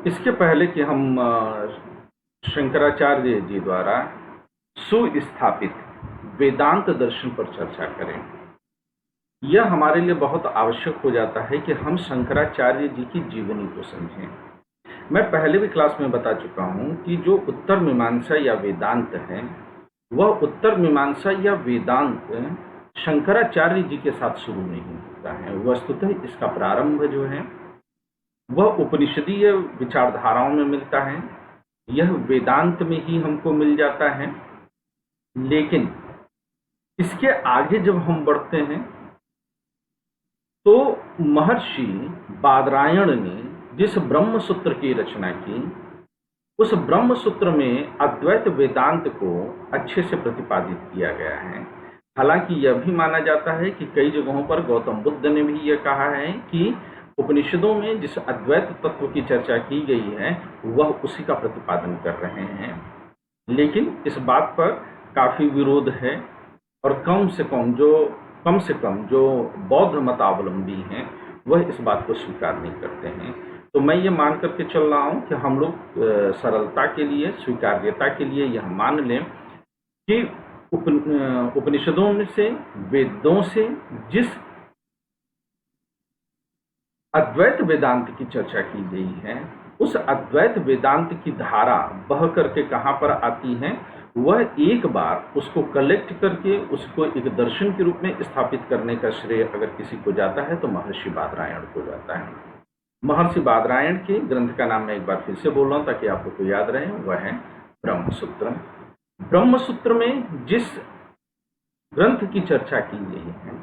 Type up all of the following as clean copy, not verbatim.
इसके पहले कि हम शंकराचार्य जी द्वारा सुस्थापित वेदांत दर्शन पर चर्चा करें, यह हमारे लिए बहुत आवश्यक हो जाता है कि हम शंकराचार्य जी की जीवनी को समझें। मैं पहले भी क्लास में बता चुका हूं कि जो उत्तर मीमांसा या वेदांत है, वह उत्तर मीमांसा या वेदांत शंकराचार्य जी के साथ शुरू नहीं होता है। वस्तुतः इसका प्रारंभ जो है वह उपनिषदीय विचारधाराओं में मिलता है। यह वेदांत में ही हमको मिल जाता है। लेकिन इसके आगे जब हम बढ़ते हैं तो महर्षि बादरायण ने जिस ब्रह्म सूत्र की रचना की, उस ब्रह्म सूत्र में अद्वैत वेदांत को अच्छे से प्रतिपादित किया गया है। हालांकि यह भी माना जाता है कि कई जगहों पर गौतम बुद्ध ने भी यह कहा है कि उपनिषदों में जिस अद्वैत तत्व की चर्चा की गई है वह उसी का प्रतिपादन कर रहे हैं। लेकिन इस बात पर काफी विरोध है और कम से कम जो बौद्ध मतावलंबी हैं वह इस बात को स्वीकार नहीं करते हैं। तो मैं ये मान करके चल रहा हूं कि हम लोग सरलता के लिए, स्वीकार्यता के लिए यह मान लें कि उपनिषदों में से, वेदों से जिस अद्वैत वेदांत की चर्चा की गई है, उस अद्वैत वेदांत की धारा बह करके कहां पर आती है, वह एक बार उसको कलेक्ट करके उसको एक दर्शन के रूप में स्थापित करने का श्रेय अगर किसी को जाता है तो महर्षि बादरायण को जाता है। महर्षि बादरायण के ग्रंथ का नाम मैं एक बार फिर से बोल रहा हूं ताकि आप लोग को याद रहे, वह है ब्रह्मसूत्र। ब्रह्मसूत्र में जिस ग्रंथ की चर्चा की गई है,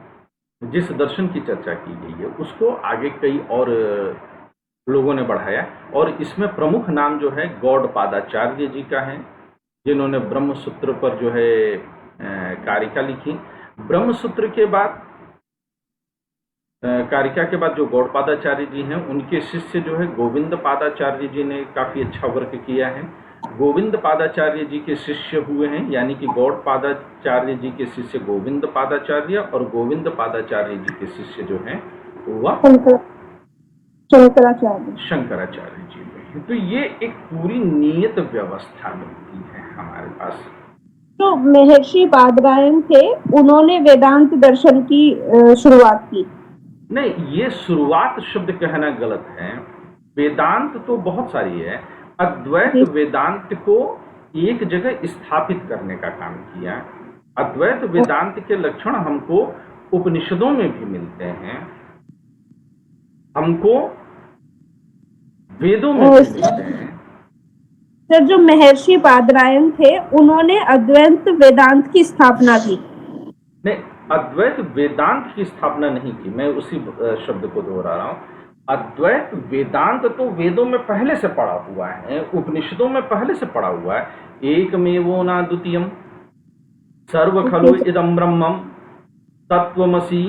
जिस दर्शन की चर्चा की गई है, उसको आगे कई और लोगों ने बढ़ाया और इसमें प्रमुख नाम जो है गौड़पादाचार्य जी का है, जिन्होंने ब्रह्मसूत्र पर जो है कारिका लिखी। ब्रह्मसूत्र के बाद कारिका के बाद जो गौड़पादाचार्य जी हैं, उनके शिष्य जो है गोविंद पादाचार्य जी ने काफी अच्छा वर्क किया है। गोविंद पादाचार्य जी के शिष्य हुए हैं, यानी कि गौड़पादाचार्य जी के शिष्य गोविंद पादाचार्य और गोविंद पादाचार्य जी के शिष्य जो हैं वह शंकराचार्य जी में। तो ये एक पूरी नियत व्यवस्था मिलती है हमारे पास। तो महर्षि बादरायण थे, उन्होंने वेदांत दर्शन की शुरुआत की। नहीं, ये शुरुआत शब्द कहना गलत है। वेदांत तो बहुत सारी है। अद्वैत वेदांत को एक जगह स्थापित करने का काम किया। अद्वैत वेदांत के लक्षण हमको उपनिषदों में भी मिलते हैं, हमको वेदों में भी मिलते हैं। सर, जो महर्षि बादरायण थे उन्होंने अद्वैत वेदांत की स्थापना की। नहीं, अद्वैत वेदांत की स्थापना नहीं की, मैं उसी शब्द को दोहरा रहा हूं। अद्वैत वेदांत तो वेदों में पहले से पढ़ा हुआ है, उपनिषदों में पहले से पढ़ा हुआ है। एकमेवो न द्वितीयम सर्व खलु इदं ब्रह्मम तत्वमसि।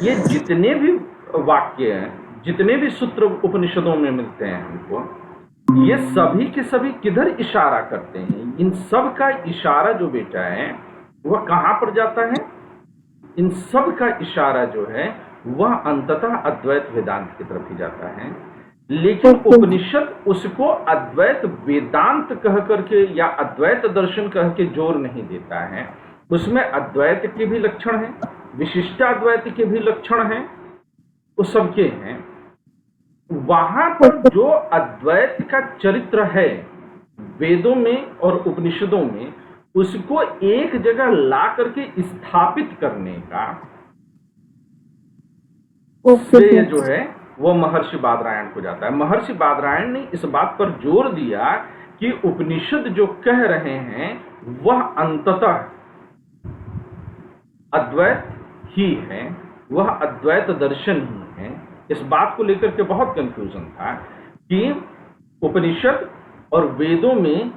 ये जितने भी वाक्य हैं, जितने भी सूत्र उपनिषदों में मिलते हैं हमको, ये सभी के सभी किधर इशारा करते हैं? इन सब का इशारा जो बेटा है वह कहां पर जाता है? इन सब का इशारा जो है वह अंततः अद्वैत वेदांत की तरफ ही जाता है। लेकिन उपनिषद उसको अद्वैत वेदांत कह करके या अद्वैत दर्शन कह के जोर नहीं देता है। उसमें अद्वैत के भी लक्षण हैं, विशिष्टाद्वैत के भी लक्षण हैं, उस सबके हैं। वहां पर जो अद्वैत का चरित्र है वेदों में और उपनिषदों में, उसको एक जगह ला करके स्थापित करने का श्रेय जो है वह महर्षि बादरायण को जाता है। महर्षि बादरायण ने इस बात पर जोर दिया कि उपनिषद जो कह रहे हैं वह अंततः अद्वैत ही है, वह अद्वैत दर्शन ही है। इस बात को लेकर के बहुत कंफ्यूजन था कि उपनिषद और वेदों में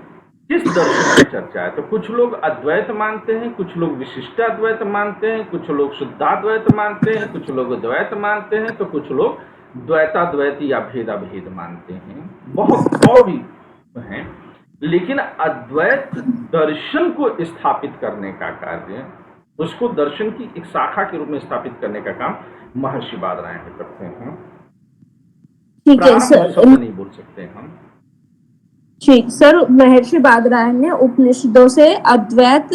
किस दर्शन की चर्चा है। तो कुछ लोग अद्वैत मानते हैं, कुछ लोग विशिष्टाद्वैत मानते हैं, कुछ लोग शुद्धाद्वैत मानते हैं, कुछ लोग द्वैत मानते हैं, तो कुछ लोग द्वैताद्वैत या भेदाभेद मानते हैं। बहुत और भी हैं। लेकिन अद्वैत दर्शन को स्थापित करने का कार्य, उसको दर्शन की एक शाखा के रूप में स्थापित करने का काम महर्षि बादरायण करते हैं। ठीक है सर, नहीं बोल सकते हैं हम। ठीक सर, महर्षि बादरायण ने उपनिषदों से अद्वैत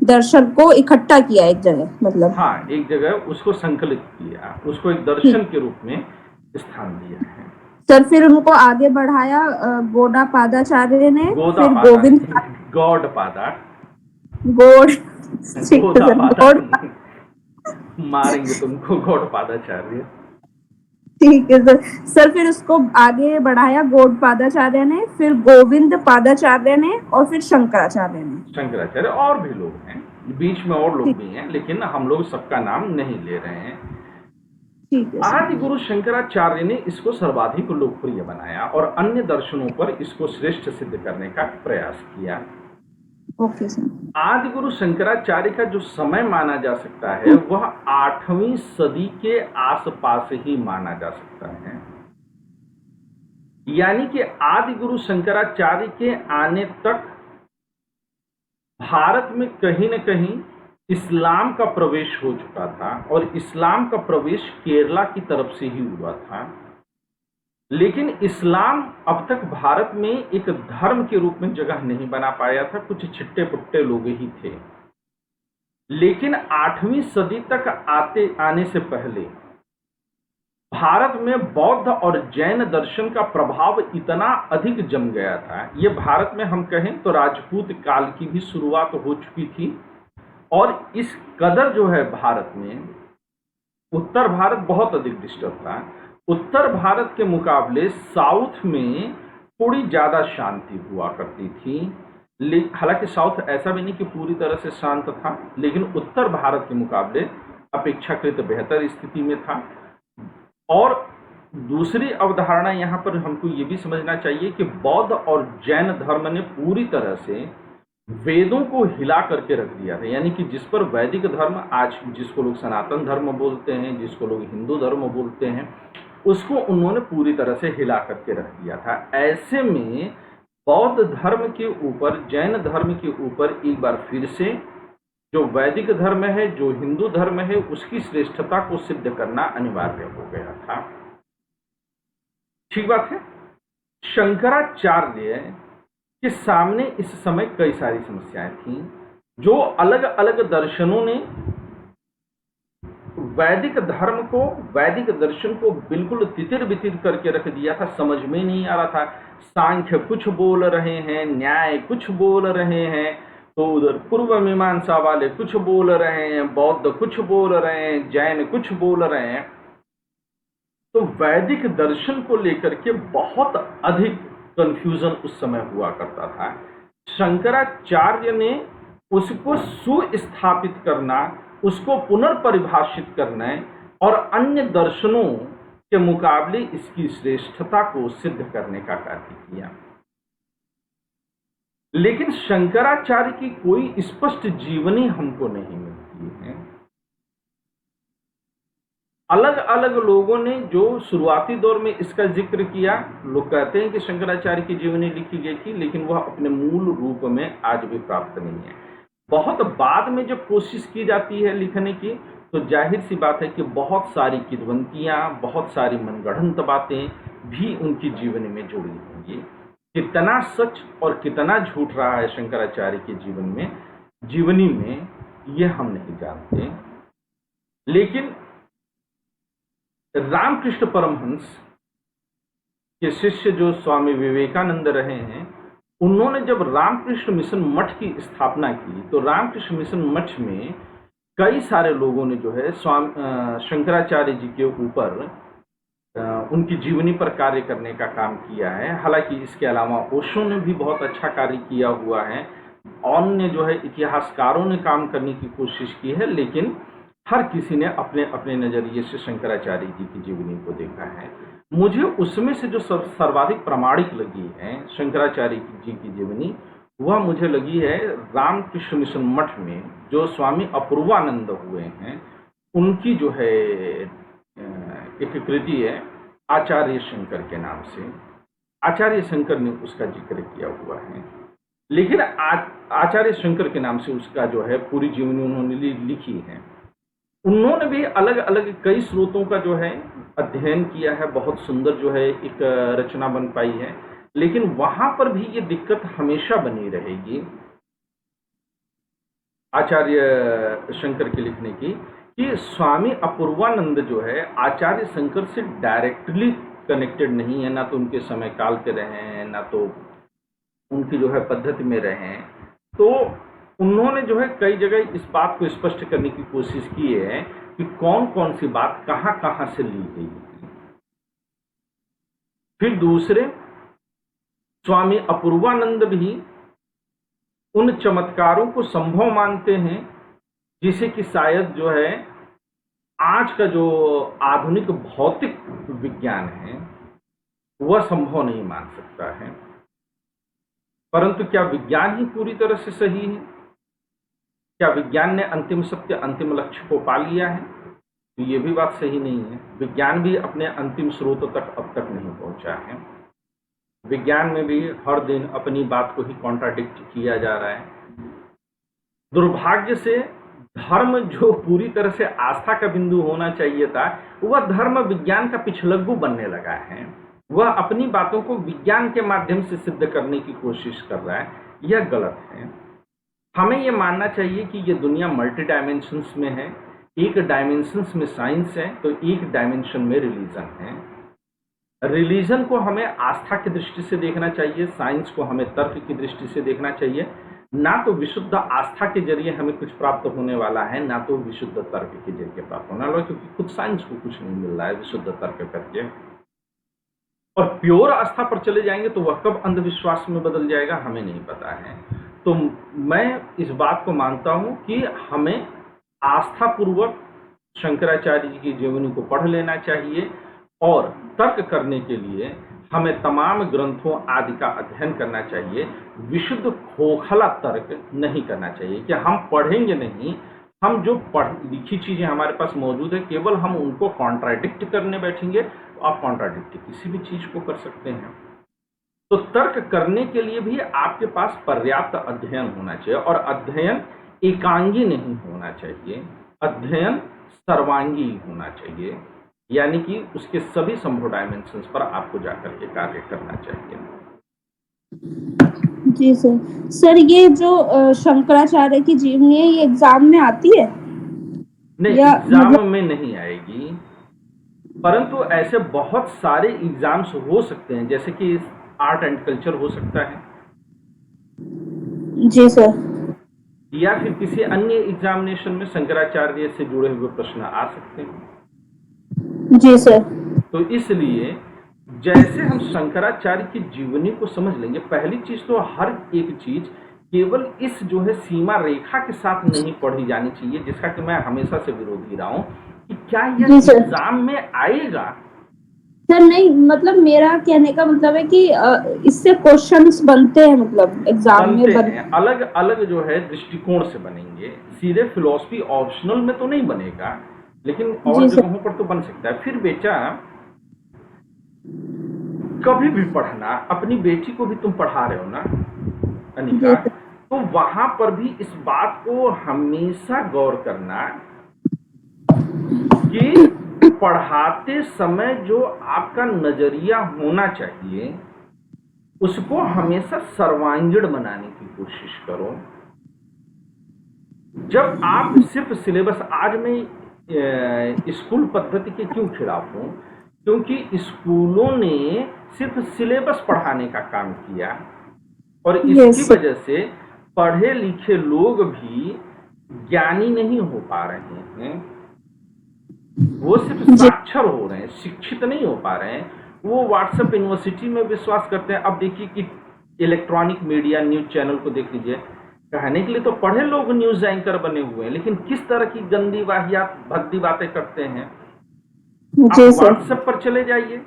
दर्शन को इकट्ठा किया एक जगह, मतलब। हाँ, एक जगह उसको संकलित किया, उसको एक दर्शन ठीक के रूप में स्थान दिया है। सर, फिर उनको आगे बढ़ाया गौड़पादाचार्य ने, गोदा फिर पादा गोविंद नहीं, गॉड पादा। गौड़ ठीक है गोदा सर, पादा गौड़। नहीं, मारेंगे तुमको, गॉड पादाचार्य। ठीक है सर। सर फिर उसको आगे बढ़ाया गौड़पादाचार्य ने, फिर गोविंद पादाचार्य ने, और फिर शंकराचार्य ने। शंकराचार्य, और भी लोग हैं, बीच में और लोग ठीक भी हैं, लेकिन हम लोग सबका नाम नहीं ले रहे हैं। ठीक है सर। आदि गुरु शंकराचार्य ने इसको सर्वाधिक लोकप्रिय बनाया और अन्य दर्शनों पर इसको श्रेष्ठ सिद्ध करने का प्रयास किया। Okay sir. आदि गुरु शंकराचार्य का जो समय माना जा सकता है वह 8वीं सदी के आसपास ही माना जा सकता है। यानी कि आदि गुरु शंकराचार्य के आने तक भारत में कहीं न कहीं इस्लाम का प्रवेश हो चुका था, और इस्लाम का प्रवेश केरला की तरफ से ही हुआ था। लेकिन इस्लाम अब तक भारत में एक धर्म के रूप में जगह नहीं बना पाया था, कुछ छिट्टे पुट्टे लोग ही थे। लेकिन 8वीं सदी तक आने से पहले भारत में बौद्ध और जैन दर्शन का प्रभाव इतना अधिक जम गया था, ये भारत में हम कहें तो राजपूत काल की भी शुरुआत हो चुकी थी। और इस कदर जो है भारत में, उत्तर भारत बहुत अधिक डिस्टर्ब था। उत्तर भारत के मुकाबले साउथ में थोड़ी ज़्यादा शांति हुआ करती थी। हालांकि साउथ ऐसा भी नहीं कि पूरी तरह से शांत था, लेकिन उत्तर भारत के मुकाबले अपेक्षाकृत बेहतर स्थिति में था। और दूसरी अवधारणा यहाँ पर हमको ये भी समझना चाहिए कि बौद्ध और जैन धर्म ने पूरी तरह से वेदों को हिला करके रख दिया था। यानी कि जिस पर वैदिक धर्म, आज जिसको लोग सनातन धर्म बोलते हैं, जिसको लोग हिंदू धर्म बोलते हैं, उसको उन्होंने पूरी तरह से हिला करके रख दिया था। ऐसे में बौद्ध धर्म के ऊपर, जैन धर्म के ऊपर एक बार फिर से जो वैदिक धर्म है, जो हिंदू धर्म है, उसकी श्रेष्ठता को सिद्ध करना अनिवार्य हो गया था। ठीक बात है। शंकराचार्य के सामने इस समय कई सारी समस्याएं थीं। जो अलग अलग दर्शनों ने वैदिक धर्म को, वैदिक दर्शन को बिल्कुल तितिर बितिर करके रख दिया था, समझ में नहीं आ रहा था। सांख्य कुछ बोल रहे हैं, न्याय कुछ बोल रहे हैं, तो उधर पूर्व मीमांसा वाले कुछ बोल रहे हैं, बौद्ध कुछ बोल रहे हैं, जैन कुछ बोल रहे हैं। तो वैदिक दर्शन को लेकर के बहुत अधिक कंफ्यूजन उस समय हुआ करता था। शंकराचार्य ने उसको सुस्थापित करना, उसको पुनर्परिभाषित करना और अन्य दर्शनों के मुकाबले इसकी श्रेष्ठता को सिद्ध करने का कार्य किया। लेकिन शंकराचार्य की कोई स्पष्ट जीवनी हमको नहीं मिलती है। अलग अलग लोगों ने जो शुरुआती दौर में इसका जिक्र किया, लोग कहते हैं कि शंकराचार्य की जीवनी लिखी गई थी, लेकिन वह अपने मूल रूप में आज भी प्राप्त नहीं है। बहुत बाद में जब कोशिश की जाती है लिखने की, तो जाहिर सी बात है कि बहुत सारी किद्वंतियां, बहुत सारी मनगढ़ंत बातें भी उनकी जीवनी में जुड़ी होंगी। कितना सच और कितना झूठ रहा है शंकराचार्य के जीवनी में, ये हम नहीं जानते। लेकिन रामकृष्ण परमहंस के शिष्य जो स्वामी विवेकानंद रहे हैं, उन्होंने जब रामकृष्ण मिशन मठ की स्थापना की, तो रामकृष्ण मिशन मठ में कई सारे लोगों ने जो है शंकराचार्य जी के ऊपर उनकी जीवनी पर कार्य करने का काम किया है। हालांकि इसके अलावा ओशो ने भी बहुत अच्छा कार्य किया हुआ है, अन्य जो है इतिहासकारों ने काम करने की कोशिश की है, लेकिन हर किसी ने अपने अपने नज़रिए से शंकराचार्य जी की जीवनी को देखा है। मुझे उसमें से जो सर्वाधिक प्रामाणिक लगी है शंकराचार्य जी की जीवनी, वह मुझे लगी है रामकृष्ण मिशन मठ में जो स्वामी अपूर्वानंद हुए हैं, उनकी जो है एक कृति है आचार्य शंकर के नाम से। आचार्य शंकर ने उसका जिक्र किया हुआ है, लेकिन आचार्य शंकर के नाम से उसका जो है पूरी जीवनी उन्होंने लिखी है। उन्होंने भी अलग अलग कई स्रोतों का जो है अध्ययन किया है, बहुत सुंदर जो है एक रचना बन पाई है, लेकिन वहां पर भी ये दिक्कत हमेशा बनी रहेगी आचार्य शंकर के लिखने की, कि स्वामी अपूर्वानंद जो है आचार्य शंकर से डायरेक्टली कनेक्टेड नहीं है, ना तो उनके समय काल के रहे हैं, ना तो उनकी जो है पद्धति में रहे हैं। तो उन्होंने जो है कई जगह इस बात को स्पष्ट करने की कोशिश की है कि कौन कौन सी बात कहां कहां से ली गई है। फिर दूसरे स्वामी अपूर्वानंद भी उन चमत्कारों को संभव मानते हैं जिसे कि शायद जो है आज का जो आधुनिक भौतिक विज्ञान है वह संभव नहीं मान सकता है। परंतु क्या विज्ञान ही पूरी तरह से सही है? क्या विज्ञान ने अंतिम सत्य, अंतिम लक्ष्य को पा लिया है? तो ये भी बात सही नहीं है। विज्ञान भी अपने अंतिम स्रोत तक अब तक नहीं पहुंचा है। विज्ञान में भी हर दिन अपनी बात को ही कॉन्ट्राडिक्ट किया जा रहा है। दुर्भाग्य से धर्म जो पूरी तरह से आस्था का बिंदु होना चाहिए था, वह धर्म विज्ञान का पिछलग्गू बनने लगा है। वह अपनी बातों को विज्ञान के माध्यम से सिद्ध करने की कोशिश कर रहा है। यह गलत है। हमें यह मानना चाहिए कि यह दुनिया मल्टी डायमेंशंस में है। एक डायमेंशंस में साइंस है तो एक डायमेंशन में रिलीजन है। रिलीजन को हमें आस्था की दृष्टि से देखना चाहिए, साइंस को हमें तर्क की दृष्टि से देखना चाहिए। ना तो विशुद्ध आस्था के जरिए हमें कुछ प्राप्त होने वाला है, ना तो विशुद्ध तर्क के जरिए प्राप्त होने वाला है, क्योंकि खुद साइंस को कुछ नहीं मिल रहा है विशुद्ध तर्क करके। और प्योर आस्था पर चले जाएंगे तो वह कब अंधविश्वास में बदल जाएगा हमें नहीं पता है। तो मैं इस बात को मानता हूं कि हमें आस्था पूर्वक शंकराचार्य जी की जीवनी को पढ़ लेना चाहिए और तर्क करने के लिए हमें तमाम ग्रंथों आदि का अध्ययन करना चाहिए। विशुद्ध खोखला तर्क नहीं करना चाहिए कि हम पढ़ेंगे नहीं, हम जो पढ़ लिखी चीजें हमारे पास मौजूद है केवल हम उनको कॉन्ट्राडिक्ट करने बैठेंगे तो आप कॉन्ट्राडिक्ट किसी भी चीज को कर सकते हैं। तो तर्क करने के लिए भी आपके पास पर्याप्त अध्ययन होना चाहिए, और अध्ययन एकांगी नहीं होना चाहिए, अध्ययन सर्वांगी होना चाहिए, यानी कि उसके सभी संभव डायमेंशंस पर आपको जाकर के कार्य करना चाहिए। जी सर। सर ये जो शंकराचार्य की जीवनी है ये एग्जाम में आती है? नहीं, या एग्जाम मतलब में नहीं आएगी, परंतु ऐसे बहुत सारे एग्जाम्स हो सकते हैं, जैसे कि आर्ट एंड कल्चर हो सकता है, जी सर। या फिर किसी अन्य एग्जामिनेशन में शंकराचार्य से जुड़े हुए प्रश्न आ सकते हैं। जी सर। तो इसलिए जैसे हम शंकराचार्य की जीवनी को समझ लेंगे, पहली चीज तो हर एक चीज केवल इस जो है सीमा रेखा के साथ नहीं पढ़ी जानी चाहिए, जिसका कि मैं हमेशा से विरोधी रहा हूं कि क्या यह जी सर। एग्जाम में आएगा। सर नहीं, मतलब मेरा कहने का मतलब है कि इससे क्वेश्चंस बनते हैं, मतलब एग्जाम में बनते हैं, अलग अलग जो है दृष्टिकोण से बनेंगे। सीधे फिलॉसफी ऑप्शनल में तो नहीं बनेगा, लेकिन और जी सर। जगहों पर तो बन सकता है। फिर बेटा कभी भी पढ़ना, अपनी बेटी को भी तुम पढ़ा रहे हो ना अनिका, जी सर। तो वहां पर भी इस बात को हमेशा गौर करना कि पढ़ाते समय जो आपका नजरिया होना चाहिए उसको हमेशा सर्वांगीण बनाने की कोशिश करो। जब आप सिर्फ सिलेबस, आज मैं स्कूल पद्धति के क्यों खिलाफ हूं, क्योंकि स्कूलों ने सिर्फ सिलेबस पढ़ाने का काम किया और इसकी वजह से पढ़े लिखे लोग भी ज्ञानी नहीं हो पा रहे हैं। वो सिर्फ साक्षर हो रहे हैं, शिक्षित नहीं हो पा रहे हैं। वो व्हाट्सएप यूनिवर्सिटी में विश्वास करते हैं। अब देखिए कि इलेक्ट्रॉनिक मीडिया न्यूज चैनल को देख लीजिए, कहने के लिए तो पढ़े लोग न्यूज एंकर बने हुए हैं, लेकिन किस तरह की गंदी वाहियात भद्दी बातें करते हैं। आप व्हाट्सएप पर चले जाइए,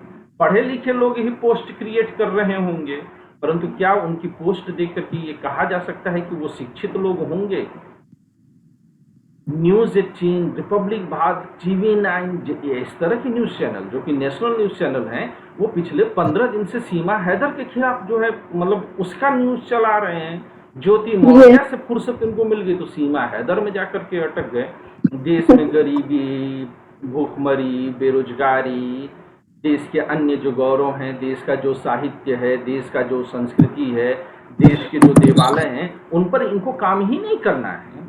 पढ़े लिखे लोग ही पोस्ट क्रिएट कर रहे होंगे, परंतु क्या उनकी पोस्ट देख करके ये कहा जा सकता है कि वो शिक्षित लोग होंगे? न्यूज 18, रिपब्लिक भारत, TV9, इस तरह की न्यूज चैनल जो कि नेशनल न्यूज चैनल हैं, वो पिछले 15 दिन से सीमा हैदर के खिलाफ जो है मतलब उसका न्यूज चला रहे हैं। ज्योति मौर्या से फुर्सत इनको मिल गई तो सीमा हैदर में जाकर के अटक गए। देश में गरीबी, भूखमरी, बेरोजगारी, देश के अन्य जो गौरव हैं, देश का जो साहित्य है, देश का जो संस्कृति है, देश के जो देवालय हैं, उन पर इनको काम ही नहीं करना है।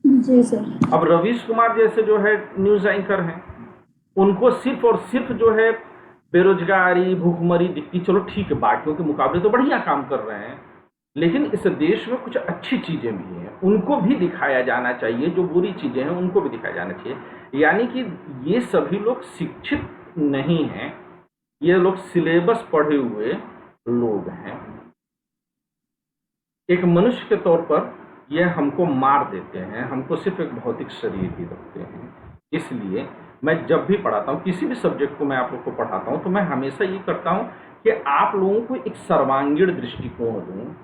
जी सर। अब रवीश कुमार जैसे जो है न्यूज एंकर हैं, उनको सिर्फ और सिर्फ जो है बेरोजगारी, भूखमरी दिखती, चलो ठीक है, बाकियों के मुकाबले तो बढ़िया काम कर रहे हैं, लेकिन इस देश में कुछ अच्छी चीजें भी हैं, उनको भी दिखाया जाना चाहिए। जो बुरी चीजें हैं उनको भी दिखाया जाना चाहिए। यानी कि ये सभी लोग शिक्षित नहीं हैं, ये लोग सिलेबस पढ़े हुए लोग हैं। एक मनुष्य के तौर पर ये हमको मार देते हैं, हमको सिर्फ एक भौतिक शरीर ही रखते हैं। इसलिए मैं जब भी पढ़ाता हूँ, किसी भी सब्जेक्ट को मैं आप लोग को पढ़ाता हूँ, तो मैं हमेशा ये करता हूँ कि आप लोगों को एक सर्वांगीण दृष्टिकोण दूँ।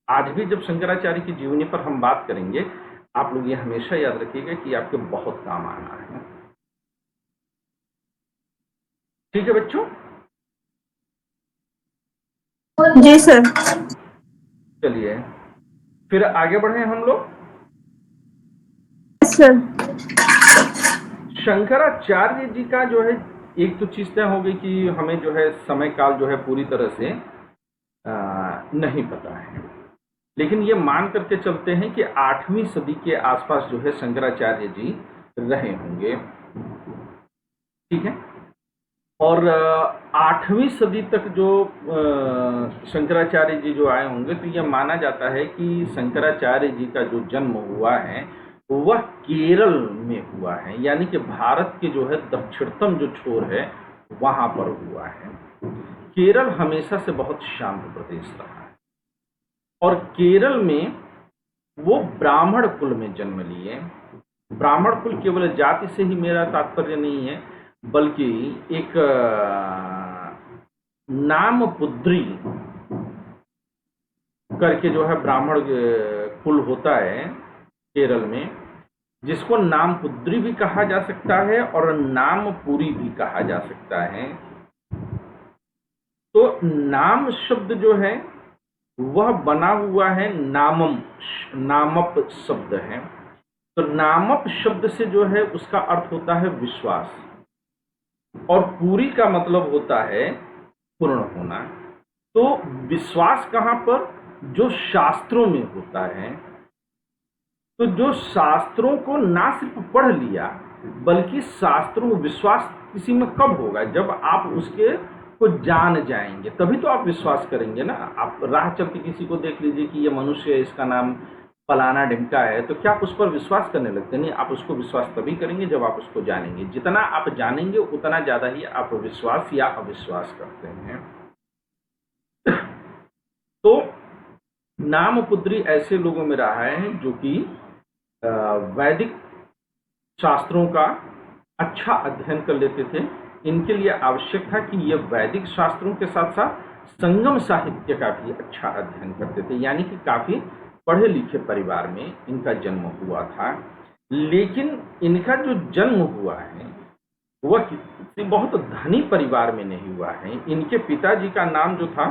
आज भी जब शंकराचार्य की जीवनी पर हम बात करेंगे, आप लोग ये हमेशा याद रखिएगा कि आपके बहुत काम आना है। ठीक है बच्चों? जी सर। चलिए फिर आगे बढ़े हम लोग। सर शंकराचार्य जी का जो है, एक तो चीज तय हो गई कि हमें जो है समय काल जो है पूरी तरह से नहीं पता है, लेकिन ये मान करके चलते हैं कि 8वीं सदी के आसपास जो है शंकराचार्य जी रहे होंगे। ठीक है। और 8वीं सदी तक जो शंकराचार्य जी जो आए होंगे, तो यह माना जाता है कि शंकराचार्य जी का जो जन्म हुआ है वह केरल में हुआ है, यानी कि भारत के जो है दक्षिणतम जो छोर है वहां पर हुआ है। केरल हमेशा से बहुत शांत प्रदेश रहा है, और केरल में वो ब्राह्मण कुल में जन्म लिए। ब्राह्मण कुल केवल जाति से ही मेरा तात्पर्य नहीं है, बल्कि एक नामपुद्री करके जो है ब्राह्मण कुल होता है केरल में, जिसको नामपुद्री भी कहा जा सकता है और नामपुरी भी कहा जा सकता है। तो नाम शब्द जो है वह बना हुआ है नामम, नामप शब्द है। तो नामप शब्द से जो है उसका अर्थ होता है विश्वास, और पूरी का मतलब होता है पूर्ण होना। तो विश्वास कहाँ पर? जो शास्त्रों में होता है। तो जो शास्त्रों को ना सिर्फ पढ़ लिया, बल्कि शास्त्रों में विश्वास किसी में कब होगा? जब आप उसके को जान जाएंगे, तभी तो आप विश्वास करेंगे ना। आप राह चलते किसी को देख लीजिए कि ये मनुष्य है, इसका नाम फलाना ढिमका है, तो क्या आप उस पर विश्वास करने लगते? नहीं, आप उसको विश्वास तभी करेंगे जब आप उसको जानेंगे। जितना आप जानेंगे उतना ज्यादा ही आप विश्वास या अविश्वास करते हैं। तो नामपुद्री ऐसे लोगों में रहा है जो कि वैदिक शास्त्रों का अच्छा अध्ययन कर लेते थे। इनके लिए आवश्यक था कि ये वैदिक शास्त्रों के साथ साथ संगम साहित्य का भी अच्छा अध्ययन करते थे, यानी कि काफी पढ़े लिखे परिवार में इनका जन्म हुआ था। लेकिन इनका जो जन्म हुआ है वह किसी बहुत धनी परिवार में नहीं हुआ है। इनके पिताजी का नाम जो था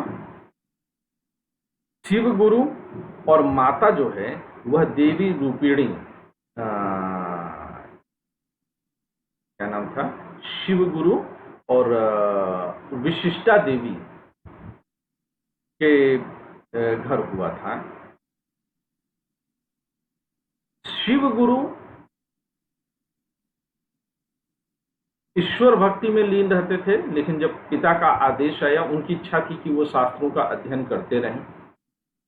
शिव गुरु, और माता जो है वह देवी रूपिणी, क्या नाम था, शिव गुरु और विशिष्टा देवी के घर हुआ था। शिव गुरु ईश्वर भक्ति में लीन रहते थे, लेकिन जब पिता का आदेश आया, उनकी इच्छा थी कि वो शास्त्रों का अध्ययन करते रहें,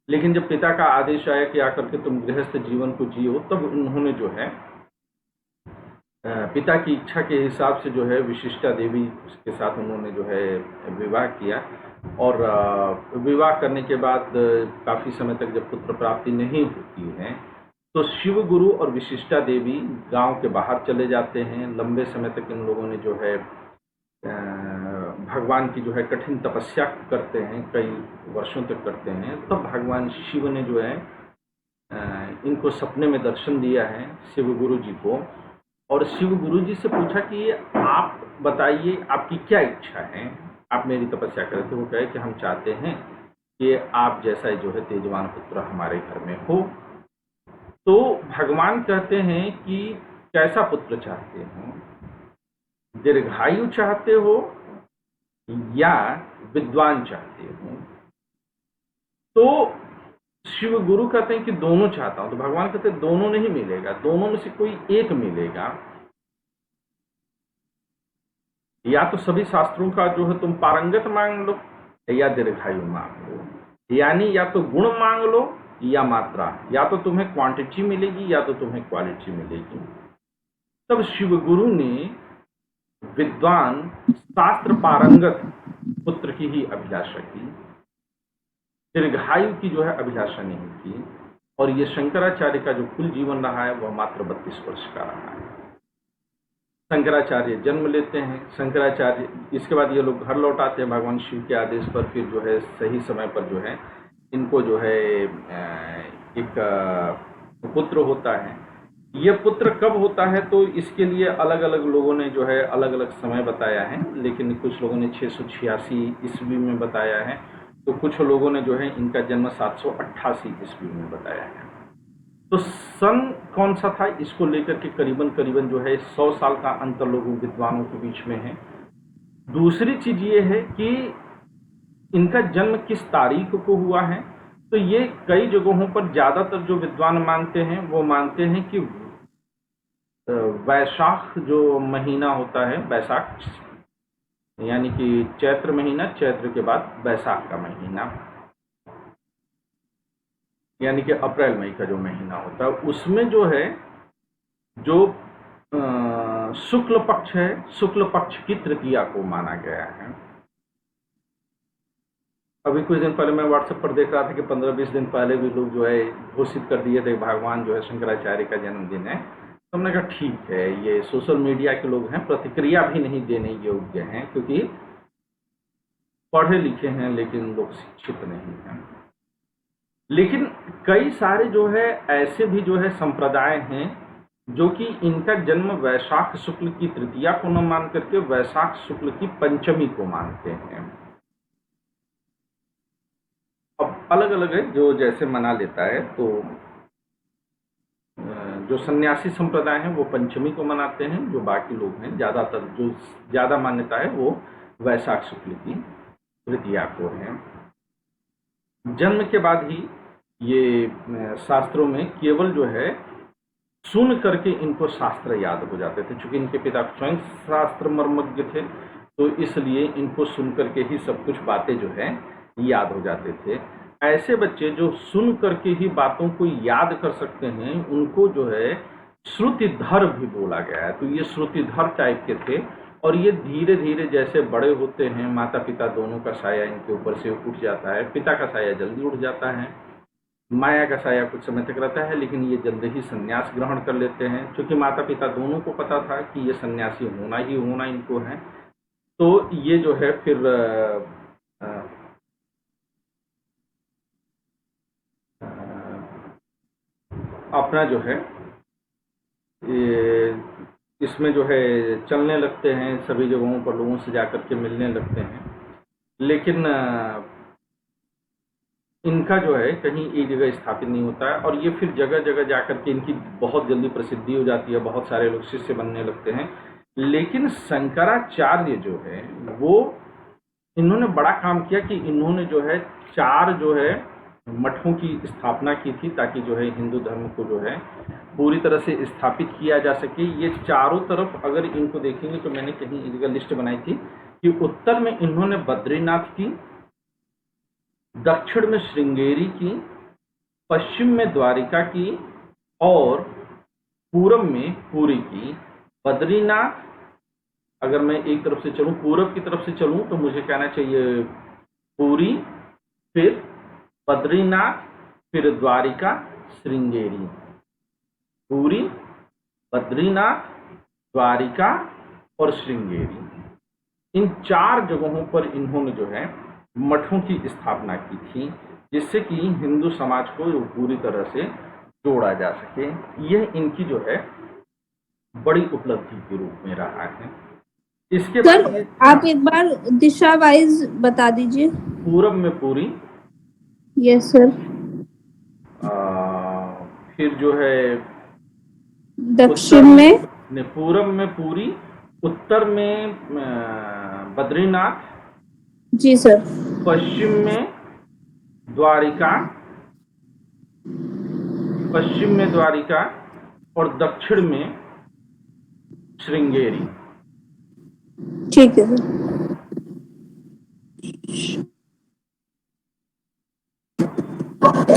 लेकिन जब पिता का आदेश आया कि आकर के तुम गृहस्थ जीवन को जियो, तब उन्होंने जो है पिता की इच्छा के हिसाब से जो है विशिष्टा देवी के साथ उन्होंने जो है विवाह किया। और विवाह करने के बाद काफ़ी समय तक जब पुत्र प्राप्ति नहीं होती है, तो शिव गुरु और विशिष्टा देवी गांव के बाहर चले जाते हैं। लंबे समय तक इन लोगों ने जो है भगवान की जो है कठिन तपस्या करते हैं, कई वर्षों तक करते हैं। तब भगवान शिव ने जो है इनको सपने में दर्शन दिया है, शिव गुरु जी को, और शिव गुरु जी से पूछा कि आप बताइए आपकी क्या इच्छा है, आप मेरी तपस्या करें। तो वो कहे कि हम चाहते हैं कि आप जैसा जो है तेजवान पुत्र हमारे घर में हो। तो भगवान कहते हैं कि कैसा पुत्र चाहते हो, दीर्घायु चाहते हो या विद्वान चाहते हो? तो शिव गुरु कहते हैं कि दोनों चाहता हूं। तो भगवान कहते हैं दोनों नहीं मिलेगा, दोनों में से कोई एक मिलेगा। या तो सभी शास्त्रों का जो है तुम पारंगत मांग लो या दीर्घायु मांग लो, यानी या तो गुण मांग लो या मात्रा, या तो तुम्हें क्वांटिटी मिलेगी या तो तुम्हें क्वालिटी मिलेगी। तब शिव गुरु ने विद्वान शास्त्र पारंगत पुत्र की ही अभिलाषा की, दीर्घायु की जो है अभिलाषा नहीं की। और ये शंकराचार्य का जो कुल जीवन रहा है वह मात्र 32 वर्ष का रहा है। शंकराचार्य जन्म लेते हैं, शंकराचार्य इसके बाद ये लोग घर लौट आते हैं भगवान शिव के आदेश पर। फिर जो है सही समय पर जो है इनको जो है एक पुत्र होता है। ये पुत्र कब होता है तो इसके लिए अलग अलग लोगों ने जो है अलग अलग समय बताया है, लेकिन कुछ लोगों ने 686 ईस्वी में बताया है, तो कुछ लोगों ने जो है इनका जन्म 788 ईस्वी में बताया है। तो सन कौन सा था इसको लेकर के करीबन जो है 100 साल का अंतर लोगों विद्वानों के बीच में है। दूसरी चीज ये है कि इनका जन्म किस तारीख को हुआ है, तो ये कई जगहों पर ज्यादातर जो विद्वान मानते हैं वो मानते हैं कि वैशाख जो महीना होता है, वैशाख यानी कि चैत्र महीना, चैत्र के बाद वैशाख का महीना, यानी कि अप्रैल मई का जो महीना होता है, उसमें जो है जो शुक्ल पक्ष है, शुक्ल पक्ष की तृतीया को माना गया है। अभी कुछ दिन पहले मैं व्हाट्सएप पर देख रहा था कि 15-20 दिन पहले भी लोग जो है घोषित कर दिए थे भगवान जो है शंकराचार्य का जन्मदिन है। तो हमने कहा ठीक है, ये सोशल मीडिया के लोग हैं, प्रतिक्रिया भी नहीं देने योग्य हैं, क्योंकि पढ़े लिखे हैं लेकिन लोग शिक्षित नहीं हैं। लेकिन कई सारे जो है ऐसे भी जो है संप्रदाय हैं जो कि इनका जन्म वैशाख शुक्ल की तृतीया को न मान करके वैशाख शुक्ल की पंचमी को मानते हैं। अब अलग अलग है जो जैसे मना लेता है। तो जो सन्यासी संप्रदाय हैं वो पंचमी को मनाते हैं, जो बाकी लोग हैं ज्यादातर जो ज्यादा मान्यता है वो वैशाख शुक्ल की तृतीया को है। जन्म के बाद ही ये शास्त्रों में केवल जो है सुन करके इनको शास्त्र याद हो जाते थे। चूंकि इनके पिता स्वयं शास्त्र मर्मज्ञ थे, तो इसलिए इनको सुन करके ही सब कुछ बातें जो है याद हो जाते थे। ऐसे बच्चे जो सुन करके ही बातों को याद कर सकते हैं उनको जो है श्रुतिधर भी बोला गया है। तो ये श्रुतिधर टाइप के थे, और ये धीरे धीरे जैसे बड़े होते हैं माता पिता दोनों का साया इनके ऊपर से उठ जाता है। पिता का साया जल्दी उठ जाता है, माया का साया कुछ समय तक रहता है, लेकिन ये जल्दी ही संन्यास ग्रहण कर लेते हैं। क्योंकि माता पिता दोनों को पता था कि ये सन्यासी होना ही होना इनको है, तो ये जो है फिर अपना जो है इसमें जो है चलने लगते हैं, सभी जगहों पर लोगों से जाकर के मिलने लगते हैं। लेकिन इनका जो है कहीं एक जगह स्थापित नहीं होता है, और ये फिर जगह जगह जाकर के इनकी बहुत जल्दी प्रसिद्धि हो जाती है, बहुत सारे लोग शिष्य बनने लगते हैं। लेकिन शंकराचार्य जो है वो इन्होंने बड़ा काम किया कि इन्होंने जो है 4 जो है मठों की स्थापना की थी, ताकि जो है हिंदू धर्म को जो है पूरी तरह से स्थापित किया जा सके। ये चारों तरफ अगर इनको देखेंगे तो मैंने कहीं एक जगह लिस्ट बनाई थी कि उत्तर में इन्होंने बद्रीनाथ की, दक्षिण में श्रृंगेरी की, पश्चिम में द्वारिका की, और पूरब में पुरी की। बद्रीनाथ अगर मैं एक तरफ से चलूं, पूरब की तरफ से चलूं, तो मुझे कहना चाहिए पुरी, फिर बद्रीनाथ, फिर द्वारिका, श्रृंगेरी। पुरी, बद्रीनाथ, द्वारिका और श्रृंगेरी, इन 4 जगहों पर इन्होंने जो है मठों की स्थापना की थी, जिससे कि हिंदू समाज को पूरी तरह से जोड़ा जा सके। यह इनकी जो है बड़ी उपलब्धि के रूप में रहा है। इसके सर बाद आप एक बार दिशा वाइज बता दीजिए। पूरब में पुरी, यस सर। फिर जो है दक्षिण में पूरब में पुरी, उत्तर में बद्रीनाथ, जी सर। पश्चिम में द्वारिका, और दक्षिण में श्रृंगेरी। ठीक है सर।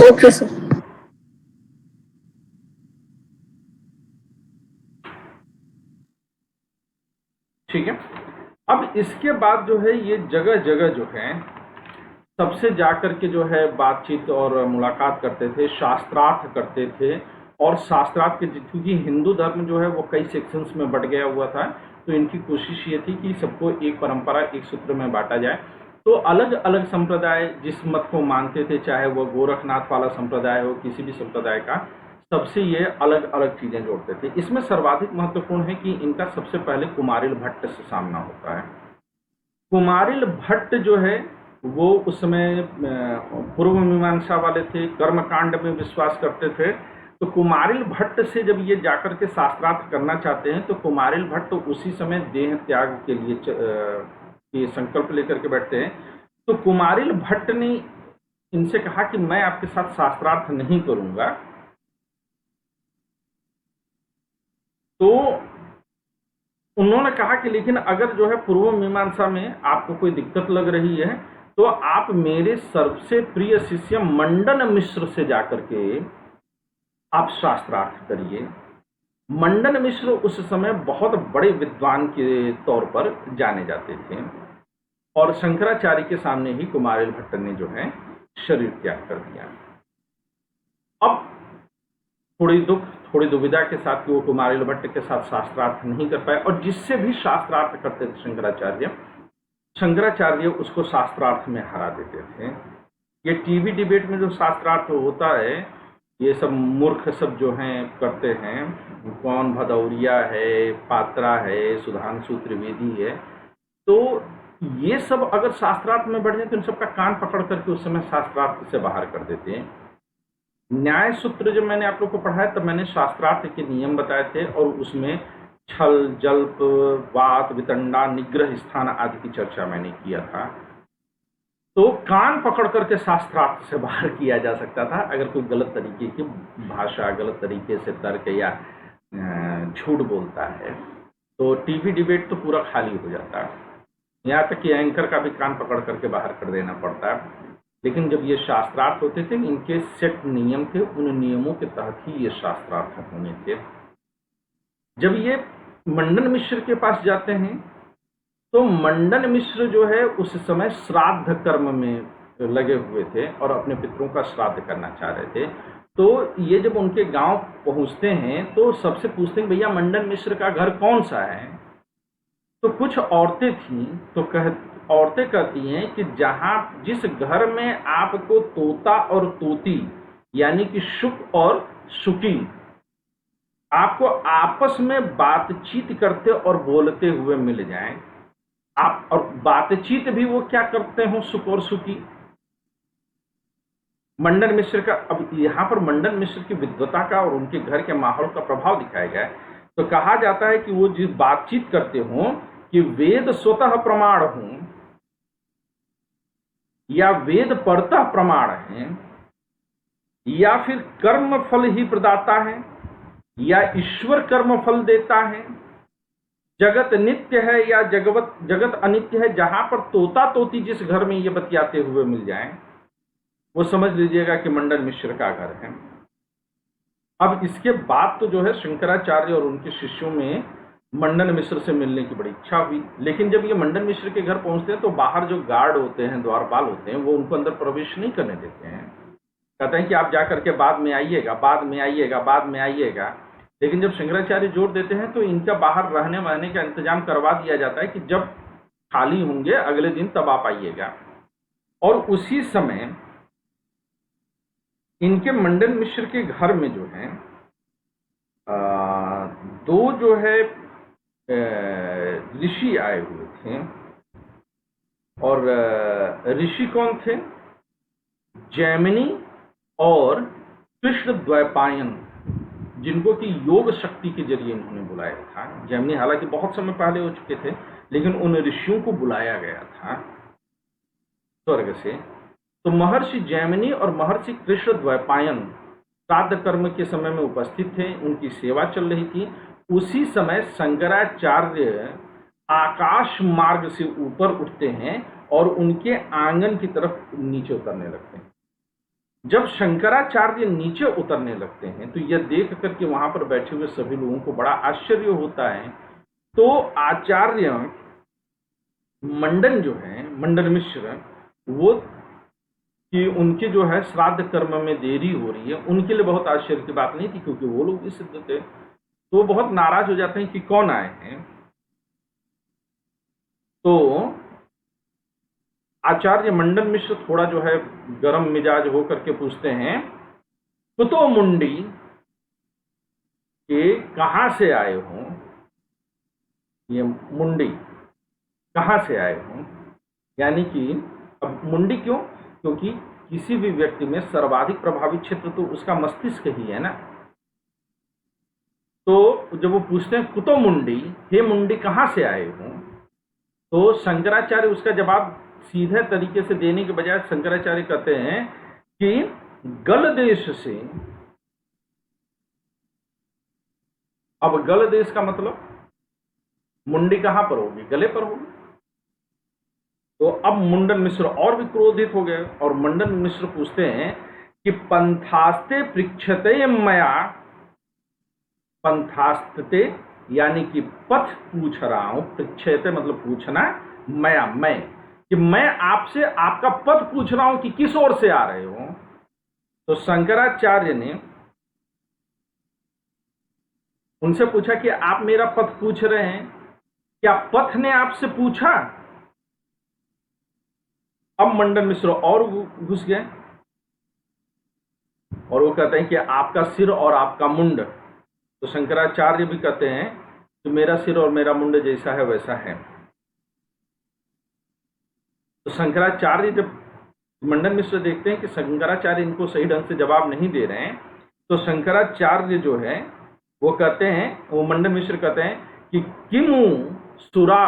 Okay sir. ठीक है। अब इसके बाद जो है ये जगह जगह जो है सबसे जाकर के जो है बातचीत और मुलाकात करते थे, शास्त्रार्थ करते थे। और शास्त्रार्थ के क्योंकि हिंदू धर्म जो है वो कई सेक्शंस में बट गया हुआ था, तो इनकी कोशिश ये थी कि सबको एक परंपरा, एक सूत्र में बांटा जाए। तो अलग अलग संप्रदाय जिस मत को मानते थे, चाहे वो गोरखनाथ वाला संप्रदाय हो, किसी भी संप्रदाय का, सबसे ये अलग अलग चीजें जोड़ते थे। इसमें सर्वाधिक महत्वपूर्ण है कि इनका सबसे पहले कुमारिल भट्ट से सामना होता है। कुमारिल भट्ट जो है वो उस समय पूर्व मीमांसा वाले थे, कर्मकांड में विश्वास करते थे। तो कुमारिल भट्ट से जब ये जाकर के शास्त्रार्थ करना चाहते हैं, तो कुमारिल भट्ट उसी समय देह त्याग के लिए ये संकल्प लेकर के बैठते हैं। तो कुमारिल भट्ट ने इनसे कहा कि मैं आपके साथ शास्त्रार्थ नहीं करूंगा। तो उन्होंने कहा कि लेकिन अगर जो है पूर्व मीमांसा में आपको कोई दिक्कत लग रही है, तो आप मेरे सबसे प्रिय शिष्य मंडन मिश्र से जाकर के आप शास्त्रार्थ करिए। मंडन मिश्र उस समय बहुत बड़े विद्वान के तौर पर जाने जाते थे, और शंकराचार्य के सामने ही कुमारिल भट्ट ने जो है शरीर त्याग कर दिया। अब थोड़ी दुविधा के साथ कि वो कुमारिल भट्ट के साथ शास्त्रार्थ नहीं कर पाए, और जिससे भी शास्त्रार्थ करते थे शंकराचार्य उसको शास्त्रार्थ में हरा देते थे। ये टीवी डिबेट में जो शास्त्रार्थ होता है, ये सब मूर्ख सब जो हैं करते हैं, कौन भदौरिया है, पात्रा है, सुधांशु त्रिवेदी है, तो ये सब अगर शास्त्रार्थ में बढ़ जाए तो इन सबका कान पकड़ करके उस समय शास्त्रार्थ से बाहर कर देते हैं। न्याय सूत्र जब मैंने आप लोग को पढ़ाया तब मैंने शास्त्रार्थ के नियम बताए थे, और उसमें छल, जल्प, वात, वितंडा, निग्रह स्थान आदि की चर्चा मैंने किया था। तो कान पकड़ करके शास्त्रार्थ से बाहर किया जा सकता था अगर कोई गलत तरीके की भाषा, गलत तरीके से तर्क या झूठ बोलता है, तो टीवी डिबेट तो पूरा खाली हो जाता है। यहाँ तक कि एंकर का भी कान पकड़ करके बाहर कर देना पड़ता है। लेकिन जब ये शास्त्रार्थ होते थे, इनके सेट नियम थे, उन नियमों के तहत ही ये शास्त्रार्थ होने थे। जब ये मंडन मिश्र के पास जाते हैं, तो मंडन मिश्र जो है उस समय श्राद्ध कर्म में लगे हुए थे और अपने पितरों का श्राद्ध करना चाह रहे थे। तो ये जब उनके गांव पहुंचते हैं तो सबसे पूछते हैं भैया मंडन मिश्र का घर कौन सा है। तो कुछ औरतें थीं, तो औरतें कहती हैं कि जिस घर में आपको तोता और तोती यानी कि शुक और शुकी आपको आपस में बातचीत करते और बोलते हुए मिल जाएं, आप और बातचीत भी वो क्या करते हो, सुख और सुखी। मंडन मिश्र का, अब यहां पर मंडन मिश्र की विद्वता का और उनके घर के माहौल का प्रभाव दिखाया गया है। तो कहा जाता है कि वो जिस बातचीत करते हो कि वेद स्वतः प्रमाण हो या वेद परतः प्रमाण है, या फिर कर्म फल ही प्रदाता है, या ईश्वर कर्म फल देता है, जगत नित्य है या जगत अनित्य है। जहां पर तोता तोती जिस घर में ये बतियाते हुए मिल जाएं, वो समझ लीजिएगा कि मंडन मिश्र का घर है। अब इसके बाद तो जो है शंकराचार्य और उनके शिष्यों में मंडन मिश्र से मिलने की बड़ी इच्छा हुई। लेकिन जब ये मंडन मिश्र के घर पहुंचते हैं तो बाहर जो गार्ड होते हैं, द्वारपाल होते हैं, वो उनको अंदर प्रवेश नहीं करने देते हैं। कहते हैं कि आप जाकर के बाद में आइएगा, बाद में आइएगा, बाद में आइएगा। लेकिन जब शंकराचार्य जोर देते हैं तो इनका बाहर रहने वहने का इंतजाम करवा दिया जाता है कि जब खाली होंगे अगले दिन तब आप आइएगा। और उसी समय इनके मंडन मिश्र के घर में जो है दो जो है ऋषि आए हुए थे। और ऋषि कौन थे? जैमिनी और कृष्ण द्वैपायन। जिनको कि योग शक्ति के जरिए इन्होंने बुलाया था। जैमिनी हालांकि बहुत समय पहले हो चुके थे, लेकिन उन ऋषियों को बुलाया गया था स्वर्ग से। तो महर्षि जैमिनी और महर्षि कृष्ण द्वैपायन श्राद्ध कर्म के समय में उपस्थित थे, उनकी सेवा चल रही थी। उसी समय शंकराचार्य आकाश मार्ग से ऊपर उठते हैं और उनके आंगन की तरफ नीचे उतरने लगते हैं। जब शंकराचार्य नीचे उतरने लगते हैं तो यह देख करके वहां पर बैठे हुए सभी लोगों को बड़ा आश्चर्य होता है। तो आचार्य मंडन जो है, मंडन मिश्र, वो कि उनके जो है श्राद्ध कर्म में देरी हो रही है, उनके लिए बहुत आश्चर्य की बात नहीं थी, क्योंकि वो लोग भी सिद्ध थे। तो वो बहुत नाराज हो जाते हैं कि कौन आए हैं। तो आचार्य मंडन मिश्र थोड़ा जो है गरम मिजाज होकर के पूछते हैं, कुतो मुंडी, के कहां से आए हो? ये मुंडी कहां से आए हो, यानी कि अब मुंडी क्यों? क्योंकि किसी भी व्यक्ति में सर्वाधिक प्रभावित क्षेत्र तो उसका मस्तिष्क ही है ना। तो जब वो पूछते हैं कुतो मुंडी, हे मुंडी कहां से आए हो, तो शंकराचार्य उसका जवाब सीधे तरीके से देने के बजाय शंकराचार्य कहते हैं कि गल देश से। अब गल देश का मतलब मुंडी कहां पर होगी? गले पर होगी। तो अब मुंडन मिश्र और भी क्रोधित हो गए और मंडन मिश्र पूछते हैं कि पंथास्ते पृच्छते मया, पंथास्ते यानी कि पथ पूछ रहा हूं, पृच्छते मतलब पूछना, मया मैं, कि मैं आपसे आपका पथ पूछ रहा हूं कि किस ओर से आ रहे हो। तो शंकराचार्य ने उनसे पूछा कि आप मेरा पथ पूछ रहे हैं, क्या पथ ने आपसे पूछा? अब मंडन मिश्र और घुस गए और वो कहते हैं कि आपका सिर और आपका मुंड। तो शंकराचार्य भी कहते हैं कि मेरा सिर और मेरा मुंड जैसा है वैसा है। तो शंकराचार्य जब मंडन मिश्र देखते हैं कि शंकराचार्य इनको सही ढंग से जवाब नहीं दे रहे हैं, तो शंकराचार्य जो है वो कहते हैं, वो मंडन मिश्र कहते हैं कि किमु सुरा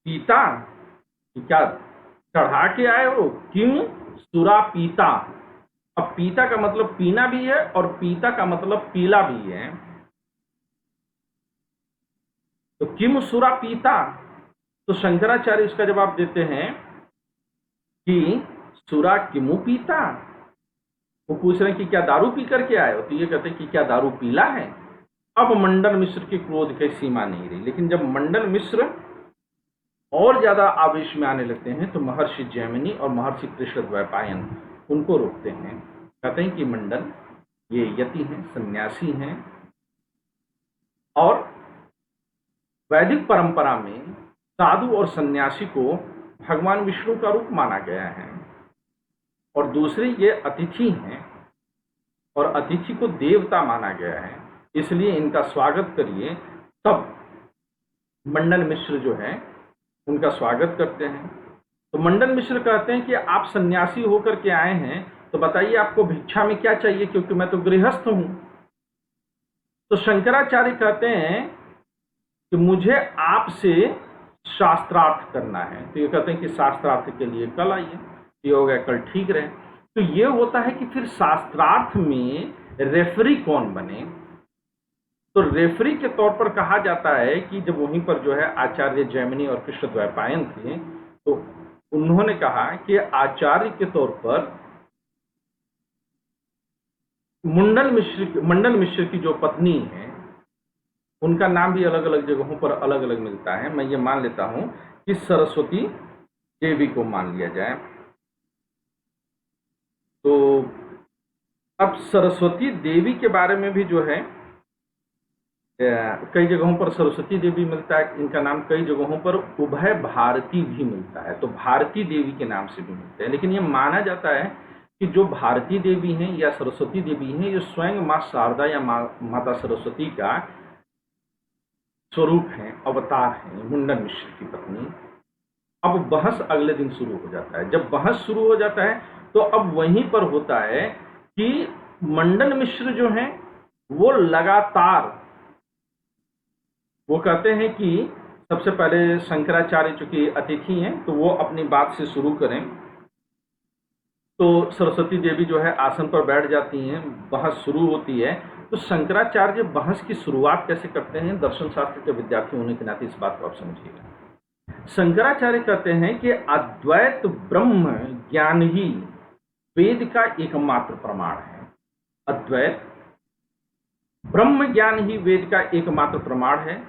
पीता, क्या चढ़ा के आए हो? किमु सुरा पीता। अब पीता का मतलब पीना भी है और पीता का मतलब पीला भी है। तो किमु सुरा पीता, तो शंकराचार्य इसका जवाब देते हैं कि सुरा किमु पीता। वो पूछ रहे हैं कि क्या दारू पी करके आए हो? तो ये कहते हैं कि क्या दारू पीला है? अब मंडन मिश्र की क्रोध की सीमा नहीं रही। लेकिन जब मंडन मिश्र और ज्यादा आवेश में आने लगते हैं तो महर्षि जैमिनी और महर्षि कृष्ण द्वैपायन उनको रोकते हैं। कहते हैं कि मंडन ये यति हैं, सन्यासी हैं, और वैदिक परंपरा में साधु और सन्यासी को भगवान विष्णु का रूप माना गया है, और दूसरे ये अतिथि हैं और अतिथि को देवता माना गया है, इसलिए इनका स्वागत करिए। तब मंडन मिश्र जो है उनका स्वागत करते हैं। तो मंडन मिश्र कहते हैं कि आप सन्यासी होकर के आए हैं, तो बताइए आपको भिक्षा में क्या चाहिए, क्योंकि मैं तो गृहस्थ हूं। तो शंकराचार्य कहते हैं कि मुझे आपसे शास्त्रार्थ करना है। तो ये कहते हैं कि शास्त्रार्थ के लिए कल आइए। ये हो गया कल, ठीक रहे। तो ये होता है कि फिर शास्त्रार्थ में रेफरी कौन बने। तो रेफरी के तौर पर कहा जाता है कि जब वहीं पर जो है आचार्य जैमिनी और कृष्ण द्वैपायन थे, तो उन्होंने कहा कि आचार्य के तौर पर मंडन मिश्र की जो पत्नी है उनका नाम भी अलग अलग जगहों पर अलग अलग मिलता है। मैं ये मान लेता हूं कि सरस्वती देवी को मान लिया जाए। तो अब सरस्वती देवी के बारे में भी जो है कई जगहों पर सरस्वती देवी मिलता है, इनका नाम कई जगहों पर उभय भारती भी मिलता है, तो भारती देवी के नाम से भी मिलता है। लेकिन ये माना जाता है कि जो भारती देवी हैं या सरस्वती देवी हैं, ये स्वयं माँ शारदा या माता सरस्वती का स्वरूप है, अवतार है, मुंडन मिश्र की पत्नी। अब बहस अगले दिन शुरू हो जाता है। जब बहस शुरू हो जाता है तो अब वहीं पर होता है कि मंडन मिश्र जो हैं वो लगातार, वो कहते हैं कि सबसे पहले शंकराचार्य चूंकि अतिथि हैं तो वो अपनी बात से शुरू करें। तो सरस्वती देवी जो है आसन पर बैठ जाती हैं, बहस शुरू होती है। तो शंकराचार्य बहस की शुरुआत कैसे करते हैं, दर्शन शास्त्र के विद्यार्थी होने के नाते इस बात को आप समझिएगा। शंकराचार्य कहते हैं कि अद्वैत ब्रह्म ज्ञान ही वेद का एकमात्र प्रमाण है। अद्वैत ब्रह्म ज्ञान ही वेद का एकमात्र प्रमाण है,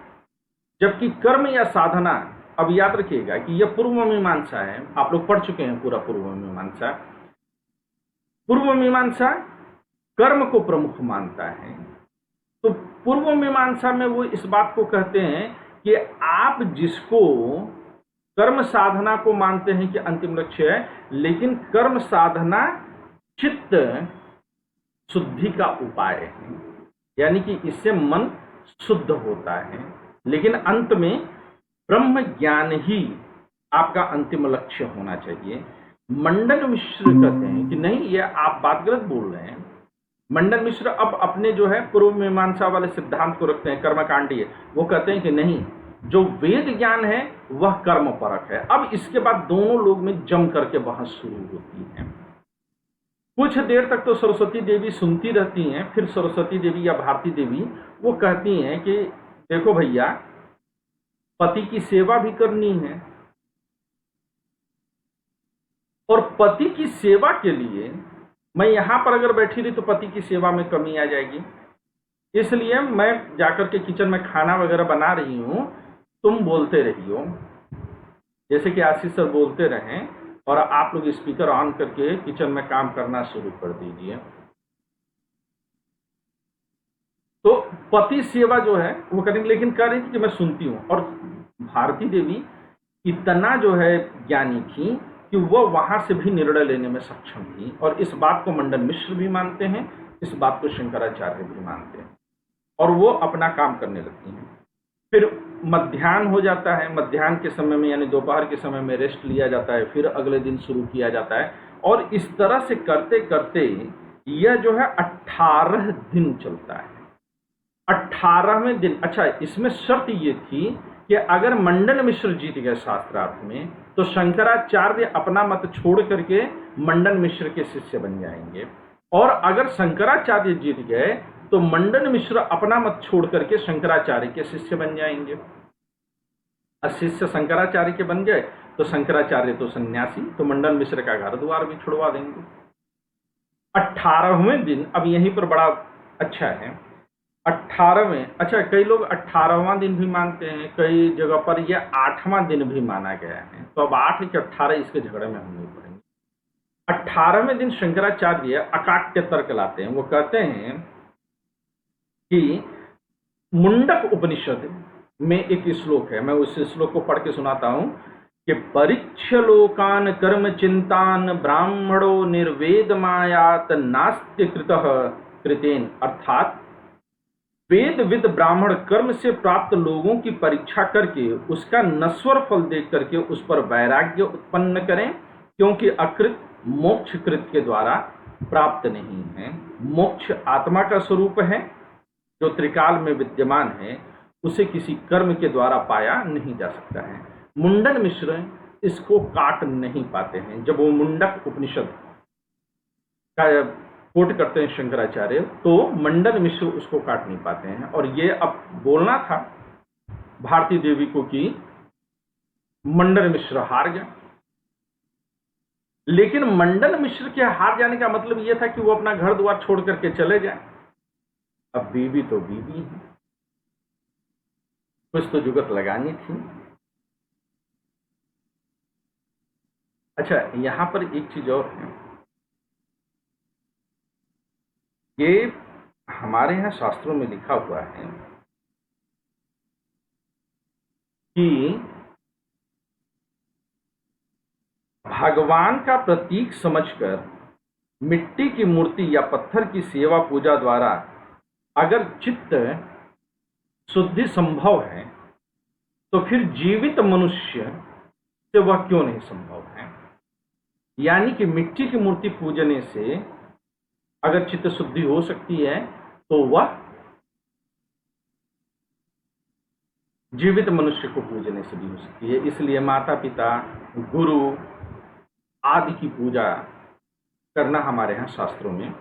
जबकि कर्म या साधना, अब याद रखिएगा कि यह पूर्व मीमांसा है, आप लोग पढ़ चुके हैं पूरा पूर्व मीमांसा। पूर्व मीमांसा कर्म को प्रमुख मानता है। तो पूर्व मीमांसा में वो इस बात को कहते हैं कि आप जिसको कर्म साधना को मानते हैं कि अंतिम लक्ष्य है, लेकिन कर्म साधना चित्त शुद्धि का उपाय है, यानी कि इससे मन शुद्ध होता है, लेकिन अंत में ब्रह्म ज्ञान ही आपका अंतिम लक्ष्य होना चाहिए। मंडन मिश्र कहते हैं कि नहीं, ये आप बात गलत बोल रहे हैं। मंडन मिश्र अब अपने जो है पूर्व मीमांसा वाले सिद्धांत को रखते हैं, कर्मकांडीय। वो कहते हैं कि नहीं, जो वेद ज्ञान है वह कर्म परक है। अब इसके बाद दोनों लोग में जम करके बहस शुरू होती है। कुछ देर तक तो सरस्वती देवी सुनती रहती हैं, फिर सरस्वती देवी या भारती देवी वो कहती हैं कि देखो भैया, पति की सेवा भी करनी है, और पति की सेवा के लिए मैं यहां पर अगर बैठी रही तो पति की सेवा में कमी आ जाएगी, इसलिए मैं जाकर के किचन में खाना वगैरह बना रही हूं, तुम बोलते रहियो, जैसे कि आशीष सर बोलते रहें, और आप लोग स्पीकर ऑन करके किचन में काम करना शुरू कर दीजिए। तो पति सेवा जो है वो करेंगे, लेकिन कह रही थी कि मैं सुनती हूं। और भारती देवी इतना जो है ज्ञानी थी कि वो वहां से भी निर्णय लेने में सक्षम थी, और इस बात को मंडन मिश्र भी मानते हैं, इस बात को शंकराचार्य भी मानते हैं, और वो अपना काम करने लगती हैं। फिर मध्याह्न हो जाता है, मध्याह्न के समय में यानी दोपहर के समय में रेस्ट लिया जाता है, फिर अगले दिन शुरू किया जाता है, और इस तरह से करते करते यह जो है 18 दिन चलता है। 18वें दिन, अच्छा इसमें शर्त ये थी कि अगर मंडन मिश्र जीत गए शास्त्रार्थ में, तो शंकराचार्य अपना मत छोड़ करके मंडन मिश्र के शिष्य बन जाएंगे, और अगर शंकराचार्य जीत गए तो मंडन मिश्र अपना मत छोड़ करके शंकराचार्य के शिष्य बन जाएंगे। शिष्य शंकराचार्य के बन गए तो शंकराचार्य तो सन्यासी, तो मंडन मिश्र का घर द्वार भी छुड़वा देंगे। 18वें दिन, अब यहीं पर बड़ा अच्छा है, 18वें, अच्छा कई लोग 18वां दिन भी मानते हैं, कई जगह पर यह 8वां दिन भी माना गया है। तो अब 8 कि 18 इसके झगड़े में हम नहीं पड़ेंगे। 18वें दिन शंकराचार्य अकाट्य तर्क लाते हैं। वो कहते हैं कि मुंडक उपनिषद में एक श्लोक है, मैं उस श्लोक को पढ़ के सुनाता हूं कि परीक्ष लोकान कर्म चिंतान ब्राह्मणो निर्वेद मायात नास्त्य कृतः कृतेन, अर्थात वेद विद ब्राह्मण कर्म से प्राप्त लोगों की परीक्षा करके उसका नश्वर फल देख करके उस पर वैराग्य उत्पन्न करें, क्योंकि अकृत मोक्ष कृत के द्वारा प्राप्त नहीं है। मोक्ष आत्मा का स्वरूप है जो त्रिकाल में विद्यमान है, उसे किसी कर्म के द्वारा पाया नहीं जा सकता है। मुंडन मिश्र इसको काट नहीं पाते हैं। जब वो मुंडक उपनिषद का कोट करते हैं शंकराचार्य, तो मंडन मिश्र उसको काट नहीं पाते हैं। और ये अब बोलना था भारती देवी को कि मंडन मिश्र हार गया, लेकिन मंडन मिश्र के हार जाने का मतलब यह था कि वो अपना घर द्वार छोड़ करके चले जाए। अब बीवी तो बीवी है, कुछ तो जुगत लगानी थी। अच्छा, यहां पर एक चीज और है, ये हमारे यहां शास्त्रों में लिखा हुआ है कि भगवान का प्रतीक समझकर मिट्टी की मूर्ति या पत्थर की सेवा पूजा द्वारा अगर चित्त शुद्धि संभव है, तो फिर जीवित मनुष्य से वह क्यों नहीं संभव है। यानी कि मिट्टी की मूर्ति पूजने से अगर चित्त शुद्धि हो सकती है, तो वह जीवित मनुष्य को पूजने से भी हो सकती है। इसलिए माता पिता, गुरु आदि की पूजा करना हमारे यहाँ शास्त्रों में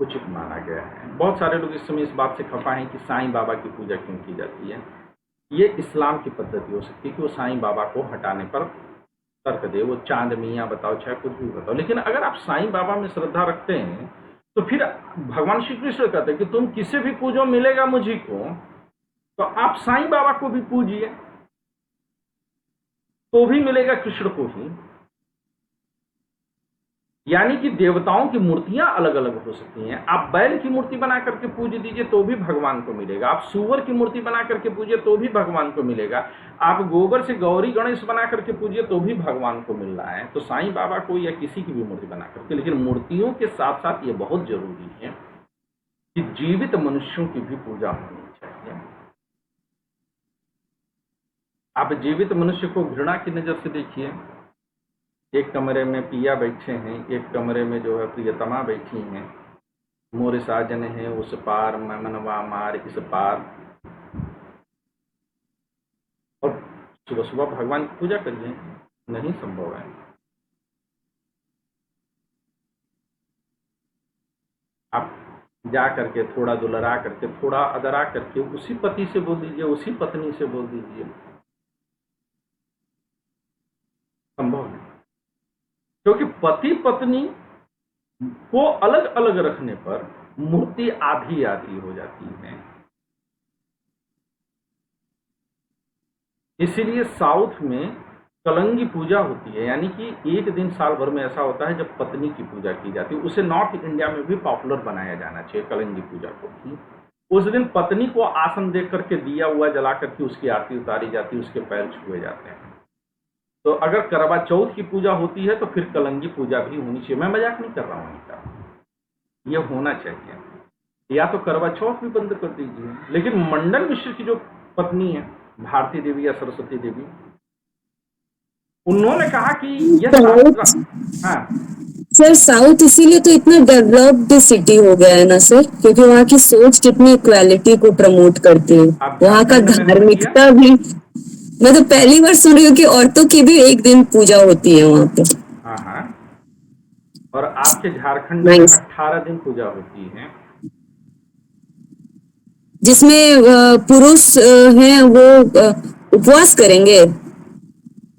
उचित माना गया है। बहुत सारे लोग इस समय इस बात से खफा हैं कि साईं बाबा की पूजा क्यों की जाती है। ये इस्लाम की पद्धति हो सकती है कि वो साईं बाबा को हटाने पर तर्क दे, वो चांद मियाँ बताओ चाहे कुछ भी बताओ, लेकिन अगर आप साईं बाबा में श्रद्धा रखते हैं तो फिर भगवान श्री कृष्ण कहते हैं कि तुम किसे भी पूजो मिलेगा मुझी को, तो आप साईं बाबा को भी पूजिए तो भी मिलेगा कृष्ण को ही। यानी कि देवताओं की मूर्तियां अलग अलग हो सकती हैं। आप बैल की मूर्ति बना करके पूज दीजिए तो भी भगवान को मिलेगा, आप सूअर की मूर्ति बना करके पूजिए तो भी भगवान को मिलेगा, आप गोबर से गौरी गणेश बना करके पूजिए तो भी भगवान को मिल रहा है। तो साईं बाबा को या किसी की भी मूर्ति बना करके, लेकिन मूर्तियों के साथ साथ ये बहुत जरूरी है कि जीवित मनुष्यों की भी पूजा होनी चाहिए। आप जीवित मनुष्य को घृणा की नजर से देखिए। एक कमरे में पिया बैठे हैं, एक कमरे में जो है प्रियतमा बैठी हैं, मोर साजन है उस पार, मैं मनवा मार इस पार। और सुबह सुबह भगवान की पूजा करिए, नहीं संभव है। आप जा करके थोड़ा दुलरा करके, थोड़ा अदरा करके उसी पति से बोल दीजिए, उसी पत्नी से बोल दीजिए, संभव है। क्योंकि पति पत्नी को अलग अलग रखने पर मूर्ति आधी आधी हो जाती है। इसीलिए साउथ में कलंगी पूजा होती है, यानी कि एक दिन साल भर में ऐसा होता है जब पत्नी की पूजा की जाती है। उसे नॉर्थ इंडिया में भी पॉपुलर बनाया जाना चाहिए कलंगी पूजा को भी। उस दिन पत्नी को आसन दे करके, दिया हुआ जला करके उसकी आरती उतारी जाती है, उसके पैर छुए जाते हैं। तो अगर करवा चौथ की पूजा होती है तो फिर कलंगी पूजा भी होनी चाहिए। मैं मजाक नहीं कर रहा हूं इनका, यह होना चाहिए। या तो करवा चौथ भी बंद कर दीजिए। लेकिन मंडन मिश्र की जो पत्नी है भारती देवी या सरस्वती देवी, उन्होंने कहा कि यह शास्त्र, हाँ सर साउथ इसीलिए तो इतना डेवलप्ड सिटी हो गया है ना सर, क्योंकि वहाँ की सोच कितनी इक्वालिटी को प्रमोट करती है। वहाँ का धार्मिकता भी, मैं तो पहली बार सुन रही हूँ कि औरतों की भी एक दिन पूजा होती है वहाँ पे। हाँ हाँ, और आपके झारखंड में 18 दिन पूजा होती है, जिसमें पुरुष हैं वो उपवास करेंगे।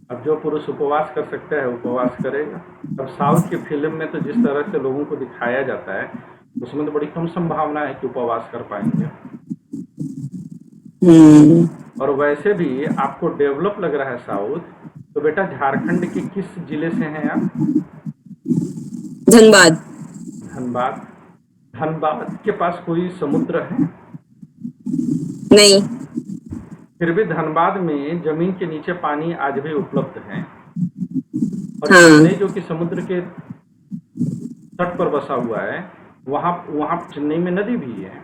अब जो पुरुष उपवास कर सकता है उपवास करेगा। अब साउथ की फिल्म में तो जिस तरह से लोगों को दिखाया जाता है उसमें तो बड़ी कम संभावना है कि उपवास कर पाएंगे। और वैसे भी आपको डेवलप लग रहा है साउथ, तो बेटा झारखंड के किस जिले से हैं आप? धनबाद। धनबाद। धनबाद के पास कोई समुद्र है? नहीं। फिर भी धनबाद में जमीन के नीचे पानी आज भी उपलब्ध है। और चेन्नई जो कि समुद्र के तट पर बसा हुआ है, वहां चेन्नई में नदी भी है,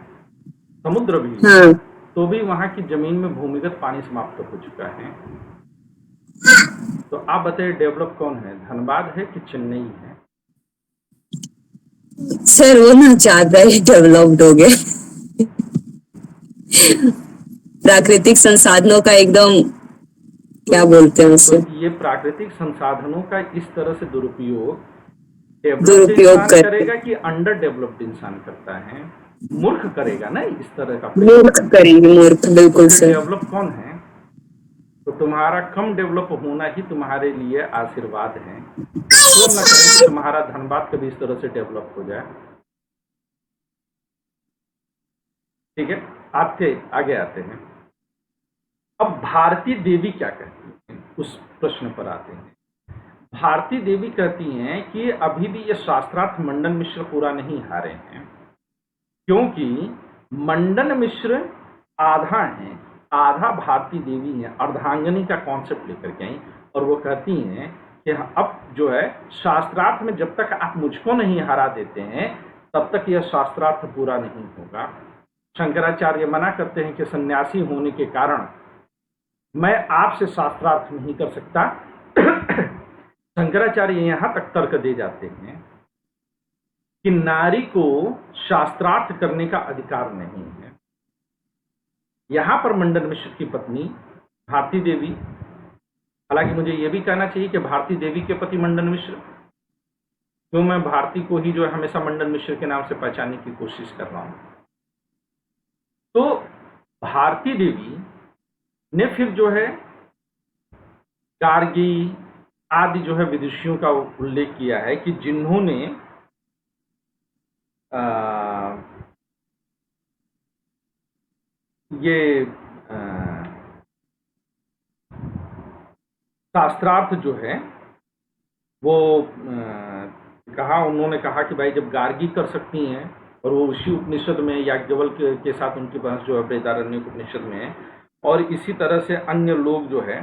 समुद्र भी है, तो भी वहां की जमीन में भूमिगत पानी समाप्त हो चुका है। तो आप बताइए डेवलप कौन है, धनबाद है कि चेन्नई है? सर वो ना चाहता है डेवलप्ड हो गए। प्राकृतिक संसाधनों का एकदम क्या बोलते हैं उसे, तो ये प्राकृतिक संसाधनों का इस तरह से दुरुपयोग डेवलप्ड इंसान करेगा कि अंडर डेवलप्ड इंसान करता है? मूर्ख करेगा ना इस तरह का, मूर्ख करेंगे, मूर्ख, बिल्कुल सर। डेवलप कौन है? तो तुम्हारा कम डेवलप होना ही तुम्हारे लिए आशीर्वाद है। तो न करें कि तुम्हारा धनबाद कभी इस तरह से डेवलप हो जाए। ठीक है, आगे आते हैं। अब भारती देवी क्या कहती हैं, उस प्रश्न पर आते हैं। भारती देवी कहती हैं कि अभी भी ये शास्त्रार्थ मंडन मिश्र पूरा नहीं हारे हैं, क्योंकि मंडन मिश्र आधा है, आधा भारती देवी है, अर्धांगिनी का कॉन्सेप्ट लेकर के आई। और वो कहती हैं कि अब जो है शास्त्रार्थ में जब तक आप मुझको नहीं हरा देते हैं तब तक यह शास्त्रार्थ पूरा नहीं होगा। शंकराचार्य मना करते हैं कि सन्यासी होने के कारण मैं आपसे शास्त्रार्थ नहीं कर सकता। शंकराचार्य यहां तक तर्क दे जाते हैं कि नारी को शास्त्रार्थ करने का अधिकार नहीं है। यहां पर मंडन मिश्र की पत्नी भारती देवी, हालांकि मुझे यह भी कहना चाहिए कि भारती देवी के पति मंडन मिश्र, क्यों मैं भारती को ही जो है हमेशा मंडन मिश्र के नाम से पहचानने की कोशिश कर रहा हूं। तो भारती देवी ने फिर जो है गार्गी आदि जो है विदुषियों का उल्लेख किया है कि जिन्होंने ये शास्त्रार्थ जो है वो उन्होंने कहा कि भाई जब गार्गी कर सकती हैं और वो उसी उपनिषद में याज्ञवल्क्य के साथ उनकी बहस जो है बृहदारण्य उपनिषद में है, और इसी तरह से अन्य लोग जो है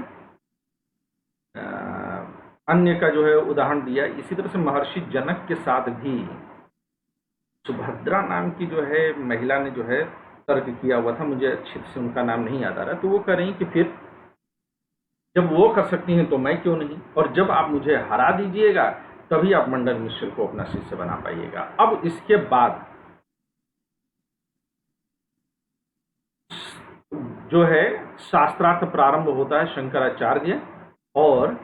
अन्य का जो है उदाहरण दिया। इसी तरह से महर्षि जनक के साथ भी सुभद्रा नाम की जो है महिला ने जो है तर्क किया हुआ था, मुझे अच्छे से उनका नाम नहीं याद आ रहा, तो वो कह रही कि फिर जब वो कर सकती हैं तो मैं क्यों नहीं, और जब आप मुझे हरा दीजिएगा तभी आप मंडन मिश्र को अपना शिष्य बना पाइएगा। अब इसके बाद जो है शास्त्रार्थ प्रारंभ होता है शंकराचार्य और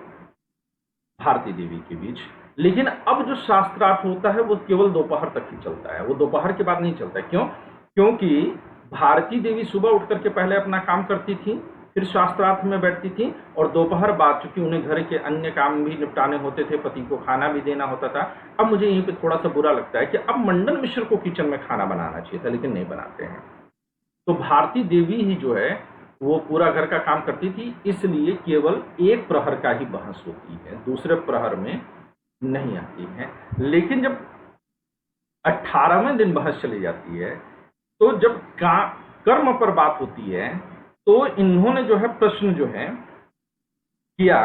भारती देवी के बीच, लेकिन अब जो शास्त्रार्थ होता है वो केवल दोपहर तक ही चलता है, वो दोपहर के बाद नहीं चलता। क्यों? क्योंकि भारती देवी सुबह उठ करके पहले अपना काम करती थी, फिर शास्त्रार्थ में बैठती थी, और दोपहर बाद चूंकि उन्हें घर के अन्य काम भी निपटाने होते थे, पति को खाना भी देना होता था। अब मुझे यहीं पे थोड़ा सा बुरा लगता है कि अब मंडन मिश्र को किचन में खाना बनाना चाहिए था, लेकिन नहीं बनाते हैं। तो भारती देवी ही जो है वो पूरा घर का काम करती थी, इसलिए केवल एक प्रहर का ही बहस होती है, दूसरे प्रहर में नहीं आती है। लेकिन जब 18वें दिन बहस चली जाती है, तो जब कर्म पर बात होती है, तो इन्होंने जो है प्रश्न जो है किया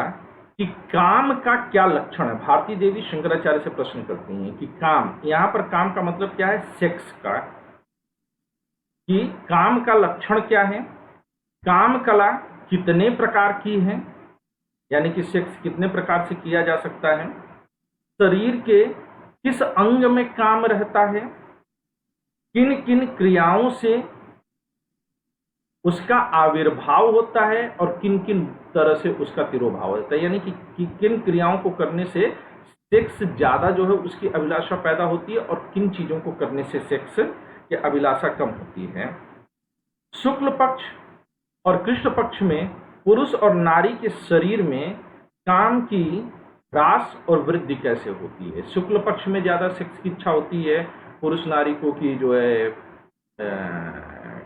कि काम का क्या लक्षण है। भारती देवी शंकराचार्य से प्रश्न करती हैं कि काम, यहां पर काम का मतलब क्या है, सेक्स का, कि काम का लक्षण क्या है, काम कला कितने प्रकार की है, यानी कि सेक्स कितने प्रकार से किया जा सकता है, शरीर के किस अंग में काम रहता है, किन किन क्रियाओं से उसका आविर्भाव होता है और किन किन तरह से उसका तिरोभाव होता है, यानी कि किन क्रियाओं को करने से सेक्स ज्यादा जो है उसकी अभिलाषा पैदा होती है और किन चीजों को करने से सेक्स की अभिलाषा कम होती है। शुक्ल पक्ष और कृष्ण पक्ष में पुरुष और नारी के शरीर में काम की ह्रास और वृद्धि कैसे होती है। शुक्ल पक्ष में ज्यादा सेक्स की इच्छा होती है पुरुष नारी को, की जो है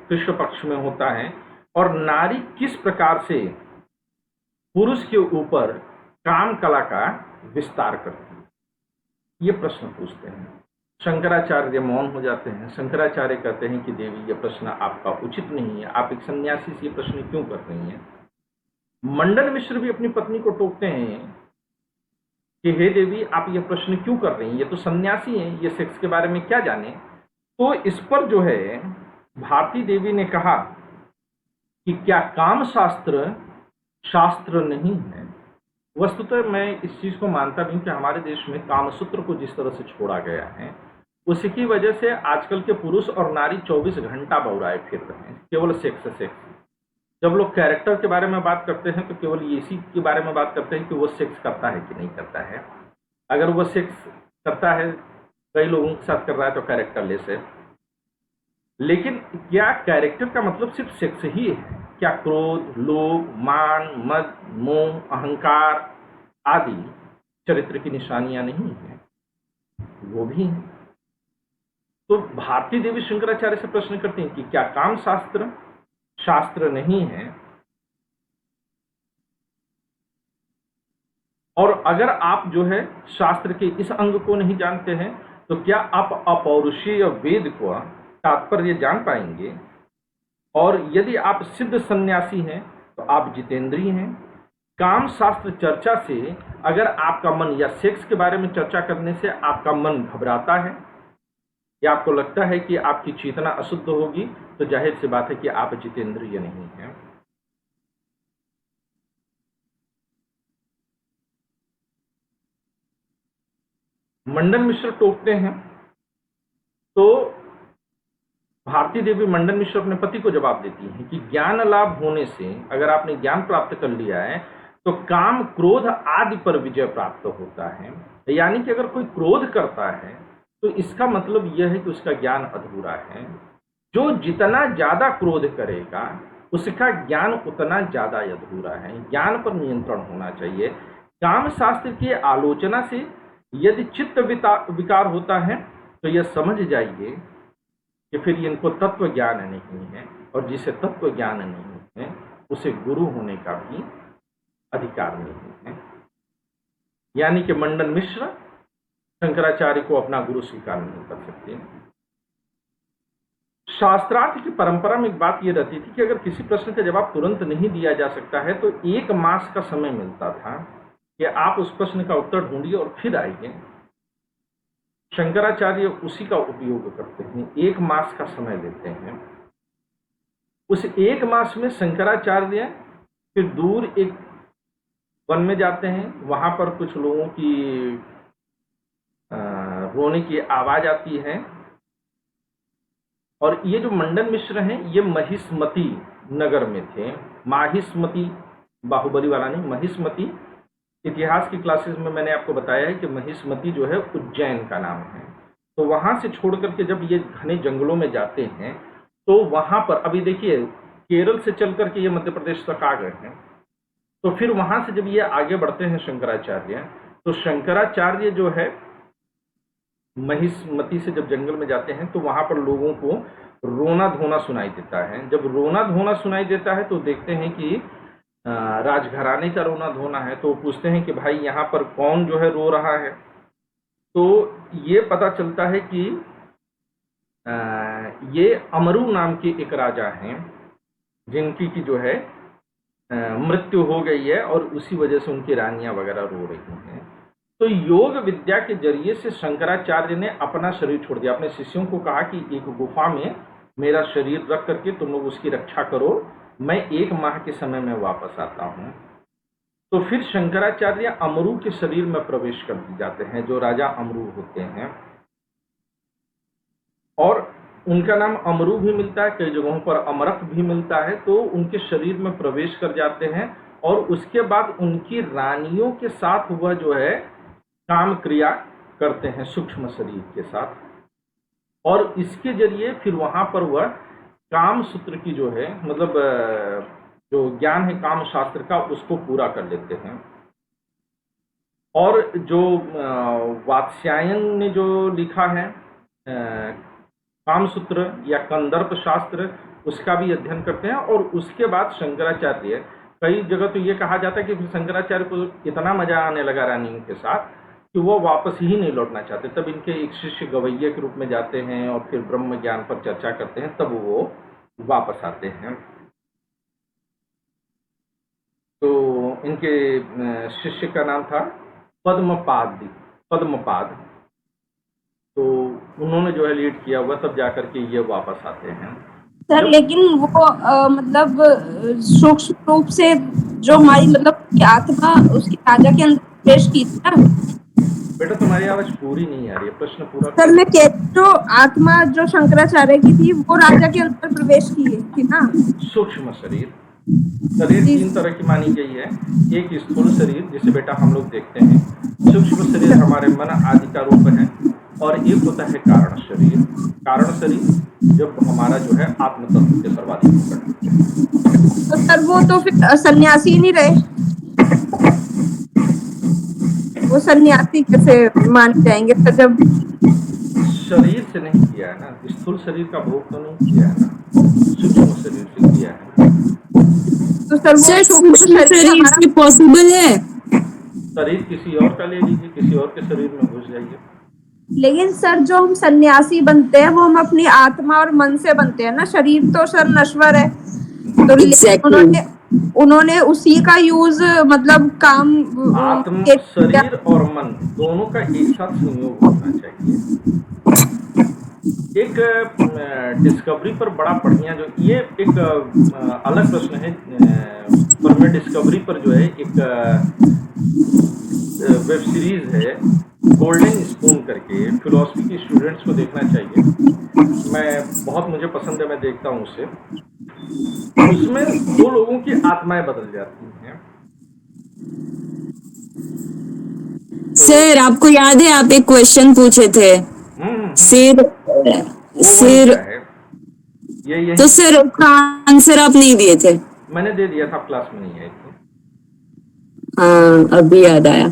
कृष्ण पक्ष में होता है, और नारी किस प्रकार से पुरुष के ऊपर काम कला का विस्तार करती है, ये प्रश्न पूछते हैं। शंकराचार्य मौन हो जाते हैं। शंकराचार्य कहते हैं कि देवी ये प्रश्न आपका उचित नहीं है, आप एक सन्यासी से ये प्रश्न क्यों कर रही हैं। मंडन मिश्र भी अपनी पत्नी को टोकते हैं कि हे देवी आप ये प्रश्न क्यों कर रही हैं, ये तो सन्यासी हैं, ये सेक्स के बारे में क्या जाने। तो इस पर जो है भारती देवी ने कहा कि क्या काम शास्त्र शास्त्र नहीं है। वस्तुतः मैं इस चीज को मानता भी हूं कि हमारे देश में कामसूत्र को जिस तरह से छोड़ा गया है, उसी वजह से आजकल के पुरुष और नारी 24 घंटा बौराए फिर रहे हैं, केवल सेक्स सेक्स। जब लोग कैरेक्टर के बारे में बात करते हैं तो केवल इसी के बारे में बात करते हैं कि वो सेक्स करता है कि नहीं करता है। अगर वो सेक्स करता है, कई लोगों के साथ कर रहा है, तो कैरेक्टर लेस है। लेकिन क्या कैरेक्टर का मतलब सिर्फ सेक्स ही है? क्या क्रोध, लोभ, मान, मद, मोह, अहंकार आदि चरित्र की निशानियां नहीं है? वो भी है। तो भारती देवी शंकराचार्य से प्रश्न करते हैं कि क्या काम शास्त्र शास्त्र नहीं है, और अगर आप जो है शास्त्र के इस अंग को नहीं जानते हैं तो क्या आप अपौरुषीय वेद को तात्पर्य जान पाएंगे? और यदि आप सिद्ध सन्यासी हैं तो आप जितेंद्रिय हैं। काम शास्त्र चर्चा से अगर आपका मन, या सेक्स के बारे में चर्चा करने से आपका मन घबराता है या आपको लगता है कि आपकी चेतना अशुद्ध होगी, तो जाहिर सी बात है कि आप जितेंद्रिय नहीं हैं। मंडन मिश्र टोकते हैं तो भारती देवी मंडन मिश्र अपने पति को जवाब देती हैं कि ज्ञान लाभ होने से, अगर आपने ज्ञान प्राप्त कर लिया है तो काम क्रोध आदि पर विजय प्राप्त होता है। यानी कि अगर कोई क्रोध करता है तो इसका मतलब यह है कि उसका ज्ञान अधूरा है। जो जितना ज्यादा क्रोध करेगा उसका ज्ञान उतना ज्यादा अधूरा है। ज्ञान पर नियंत्रण होना चाहिए। काम शास्त्र की आलोचना से यदि चित्त विकार होता है तो यह समझ जाइए कि फिर इनको तत्व ज्ञान नहीं है, और जिसे तत्व ज्ञान नहीं है उसे गुरु होने का भी अधिकार नहीं है। यानी कि मंडन मिश्र शंकराचार्य को अपना गुरु स्वीकार नहीं कर सकते। शास्त्रार्थ की परंपरा में एक बात यह रहती थी कि अगर किसी प्रश्न का जवाब तुरंत नहीं दिया जा सकता है तो 1 मास का समय मिलता था कि आप उस प्रश्न का उत्तर ढूंढिए और फिर आइए। शंकराचार्य उसी का उपयोग करते हैं, 1 मास का समय लेते हैं। उस 1 मास में शंकराचार्य फिर दूर एक वन में जाते हैं। वहां पर कुछ लोगों की रोने की आवाज आती है, और ये जो मंडन मिश्र हैं ये महिष्मती नगर में थे। माहिष्मती बाहुबली वाला नहीं, महिष्मती। इतिहास की क्लासेस में मैंने आपको बताया है कि महिष्मती जो है उज्जैन का नाम है। तो वहां से छोड़ करके जब ये घने जंगलों में जाते हैं तो वहां पर, अभी देखिए केरल से चल करके ये मध्य प्रदेश तक आ गए हैं, तो फिर वहां से जब ये आगे बढ़ते हैं शंकराचार्य, तो शंकराचार्य जो है महिष्मती से जब जंगल में जाते हैं तो वहां पर लोगों को रोना धोना सुनाई देता है। जब रोना धोना सुनाई देता है तो देखते हैं कि राजघराने का रोना धोना है। तो पूछते हैं कि भाई यहाँ पर कौन जो है रो रहा है। तो ये पता चलता है कि ये अमरू नाम के एक राजा हैं जिनकी की जो है मृत्यु हो गई है, और उसी वजह से उनकी रानियां वगैरह रो रही हैं। तो योग विद्या के जरिए से शंकराचार्य ने अपना शरीर छोड़ दिया। अपने शिष्यों को कहा कि एक गुफा में मेरा शरीर रख करके तुम लोग उसकी रक्षा करो, मैं 1 माह के समय में वापस आता हूं। तो फिर शंकराचार्य अमरू के शरीर में प्रवेश कर जाते हैं, जो राजा अमरू होते हैं, और उनका नाम अमरू भी मिलता है, कई जगहों पर अमरक भी मिलता है। तो उनके शरीर में प्रवेश कर जाते हैं, और उसके बाद उनकी रानियों के साथ वह जो है काम क्रिया करते हैं सूक्ष्म शरीर के साथ, और इसके जरिए फिर वहां पर वह काम सूत्र की जो है, मतलब जो ज्ञान है काम शास्त्र का, उसको पूरा कर लेते हैं। और जो वात्स्यायन ने जो लिखा है काम सूत्र या कंदर्प शास्त्र, उसका भी अध्ययन करते हैं। और उसके बाद शंकराचार्य, कई जगह तो ये कहा जाता है कि फिर शंकराचार्य को इतना मजा आने लगा रानियों के साथ कि वो वापस ही नहीं लौटना चाहते। तब इनके एक शिष्य गवैये के रूप में जाते हैं और फिर ब्रह्म ज्ञान पर चर्चा करते हैं, तब वो वापस आते हैं। तो इनके शिष्य का नाम था पद्मपाद। तो उन्होंने जो है लीड किया हुआ, तब जाकर के ये वापस आते हैं। सर लेकिन वो मतलब सूक्ष्म रूप से जो हमारी मतलब आत्मा उसकी राजा के अंदर प्रवेश की थी ना। बेटा तुम्हारी आवाज पूरी नहीं आ रही है, प्रश्न पूरा सर मैं जो आत्मा जो शंकराचार्य की थी वो राजा के अंदर प्रवेश की थी ना। सूक्ष्म शरीर 3 तरह की मानी गई है। एक स्थूल शरीर जिसे बेटा हम लोग देखते हैं, सूक्ष्म शरीर हमारे मन आदि का रूप है, और एक होता है कारण शरीर। कारण शरीर जब हमारा जो है आत्म तत्व के सर्वाधिक होकर। तो सर वो तो फिर सन्यासी नहीं रहे, वो सन्यासी कैसे मान जाएंगे? तो जब शरीर से नहीं किया है ना, स्थूल शरीर का भोग तो नहीं किया है ना, सूक्ष्म शरीर से किया है। तो सर वो सूक्ष्म शरीर से पॉसिबल है? शरीर किसी और का ले लीजिए, किसी और के शरीर में घुस जाइए। लेकिन सर जो हम सन्यासी बनते हैं वो हम अपनी आत्मा और मन से बनते हैं ना, शरीर तो सर नश्वर है। तो उन्होंने उसी का यूज मतलब काम आत्म शरीर और मन दोनों का एक साथ संयोग होना चाहिए। एक डिस्कवरी पर बड़ा बढ़िया जो ये एक अलग प्रश्न है, पर मैं डिस्कवरी पर जो है एक वेब सीरीज है गोल्डन स्पून करके फिलोसफी के स्टूडेंट्स को देखना चाहिए। मुझे पसंद है, मैं देखता हूँ उसे। उसमें दो लोगों की आत्माएं बदल जाती हैं। सर आपको याद है आप एक क्वेश्चन पूछे थे, सिर वो वही सिर का है, यही तो सर उसका आंसर आप नहीं दिए थे। मैंने दे दिया था, आप क्लास में नहीं आई थी। हाँ अभी याद आया।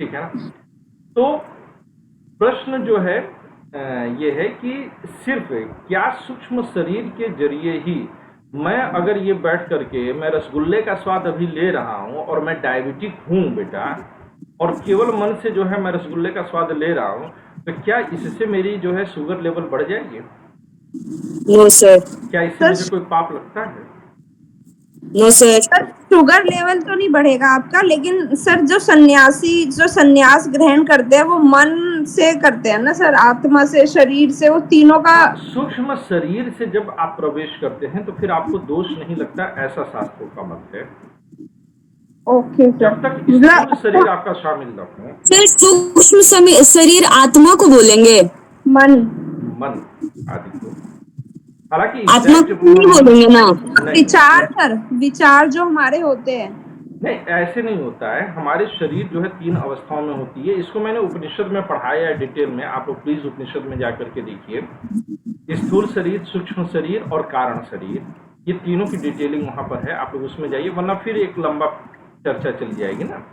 ठीक है ना। तो प्रश्न जो है ये है कि सिर्फ क्या सूक्ष्म शरीर के जरिए ही मैं अगर ये बैठ करके मैं रसगुल्ले का स्वाद अभी ले रहा हूं और मैं डायबिटिक हूं बेटा, और केवल मन से जो है मैं रसगुल्ले का स्वाद ले रहा हूं, तो क्या इससे मेरी जो है शुगर लेवल बढ़ जाएगी? No sir. क्या इससे मुझे कोई पाप लगता है? No sir. Sir sugar level तो नहीं बढ़ेगा आपका, लेकिन सर जो सन्यासी जो सन्यास ग्रहण करते हैं वो मन से करते हैं ना सर, आत्मा से, शरीर से, वो तीनों का। सूक्ष्म शरीर से जब आप प्रवेश करते हैं तो फिर आपको दोष नहीं लगता, ऐसा शास्त्रों का मत है। Okay sir. जब तक स्थूल शरीर आपका शामिल न हो। सर सूक्ष्म शरीर आत्मा को बोलेंगे, मन आदि को। हालांकि आत्मा को नहीं बोलेंगे ना। विचार सर, विचार जो हमारे होते हैं। नहीं, ऐसे नहीं होता है। हमारे शरीर जो है 3 अवस्थाओं में होती है। इसको मैंने उपनिषद में पढ़ाया है डिटेल में, आप लोग प्लीज उपनिषद में जाकर के देखिए। स्थूल शरीर, सूक्ष्म शरीर और कारण शरीर, ये तीनों की डिटेलिंग वहां पर है, आप लोग उसमें जाइए, वरना फिर एक लंबा चर्चा चली जाएगी ना।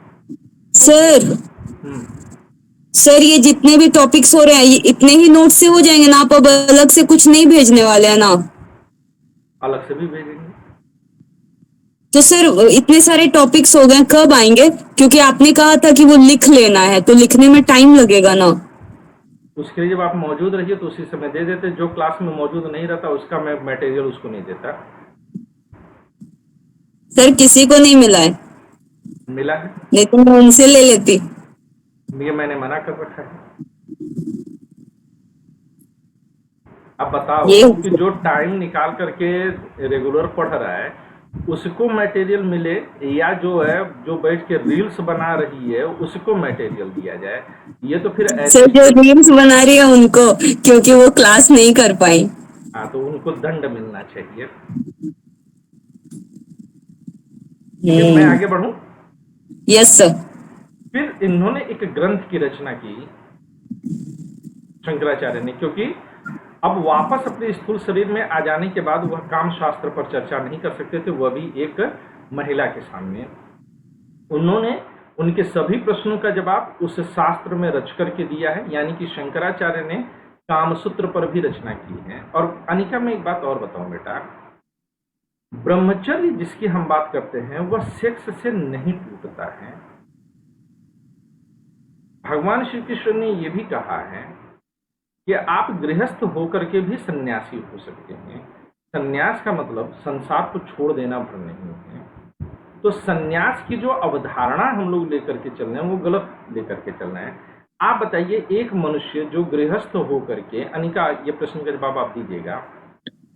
सर ये जितने भी टॉपिक्स हो रहे हैं ये इतने ही नोट से हो जाएंगे ना? आप अब अलग से कुछ नहीं भेजने वाले हैं ना? अलग से भी भेजेंगे। तो सर इतने सारे टॉपिक्स हो गए, कब आएंगे? क्योंकि आपने कहा था कि वो लिख लेना है, तो लिखने में टाइम लगेगा ना। उसके लिए जब आप मौजूद रहिए तो उसी समय दे देते। जो क्लास में मौजूद नहीं रहता उसका मैं मटेरियल उसको नहीं देता। सर किसी को नहीं मिला है? मिला है, नहीं तो मैं उनसे ले लेती। ये मैंने मना कर रखा है। अब बताओ कि जो टाइम निकाल करके रेगुलर पढ़ रहा है उसको मटेरियल मिले, या जो है जो बैठ के रील्स बना रही है उसको मटेरियल दिया जाए? ये तो फिर सर जो रील्स बना रही है उनको, क्योंकि वो क्लास नहीं कर पाई। हाँ, तो उनको दंड मिलना चाहिए। मैं आगे बढ़ूं? Yes sir. फिर इन्होंने एक ग्रंथ की रचना की शंकराचार्य ने, क्योंकि अब वापस अपने स्थूल शरीर में आ जाने के बाद वह काम शास्त्र पर चर्चा नहीं कर सकते थे, वह भी एक महिला के सामने। उन्होंने उनके सभी प्रश्नों का जवाब उस शास्त्र में रच करके दिया है, यानी कि शंकराचार्य ने कामसूत्र पर भी रचना की है। और अनिका, मैं एक बात और बताऊं बेटा, ब्रह्मचर्य जिसकी हम बात करते हैं वह सेक्स से नहीं टूटता है। भगवान श्री कृष्ण ने यह भी कहा है कि आप गृहस्थ होकर के भी सन्यासी हो सकते हैं। सन्यास का मतलब संसार को छोड़ देना भर नहीं है। तो सन्यास की जो अवधारणा हम लोग लेकर के चल रहे हैं वो गलत लेकर के चल रहे हैं। आप बताइए, एक मनुष्य जो गृहस्थ होकर के, अनिका ये प्रश्न का जवाब आप दीजिएगा।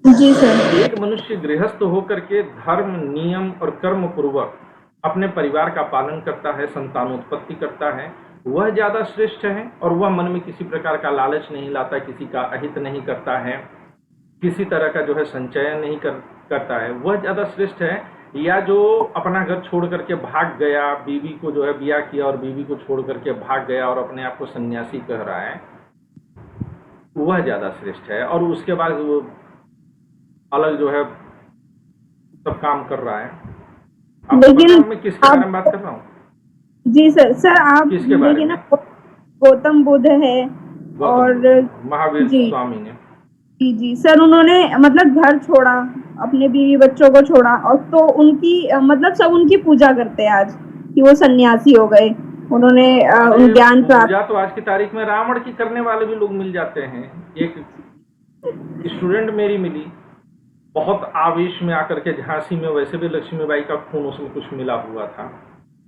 जी सर। एक मनुष्य गृहस्थ होकर के धर्म, नियम और कर्म पूर्वक अपने परिवार का पालन करता है, संतानोत्पत्ति करता है, वह ज्यादा श्रेष्ठ है। और वह मन में किसी प्रकार का लालच नहीं लाता, किसी का अहित नहीं करता है, किसी तरह का जो है संचयन नहीं करता है, वह ज्यादा श्रेष्ठ है। या जो अपना घर छोड़ करके भाग गया, बीवी को जो है ब्याह किया और बीवी को छोड़ करके भाग गया और अपने आप को सन्यासी कह रहा है, वह ज्यादा श्रेष्ठ है। और उसके बाद वो अलग जो है सब काम कर रहा है। लेकिन मैं किसके बारे में बात कर रहा हूँ? जी सर आप किसके बारे लेकिन में? गौतम बुद्ध है और महावीर स्वामी ने। जी सर, उन्होंने मतलब घर छोड़ा, अपने बीवी बच्चों को छोड़ा, और तो उनकी मतलब सब उनकी पूजा करते हैं आज कि वो सन्यासी हो गए, उन्होंने ज्ञान प्राप्त। पूजा तो आज की तारीख में रावण की करने वाले भी लोग मिल जाते हैं। एक स्टूडेंट मेरी मिली, बहुत आवेश में आकर के, झांसी में वैसे भी लक्ष्मीबाई का खून उसमें कुछ मिला हुआ था,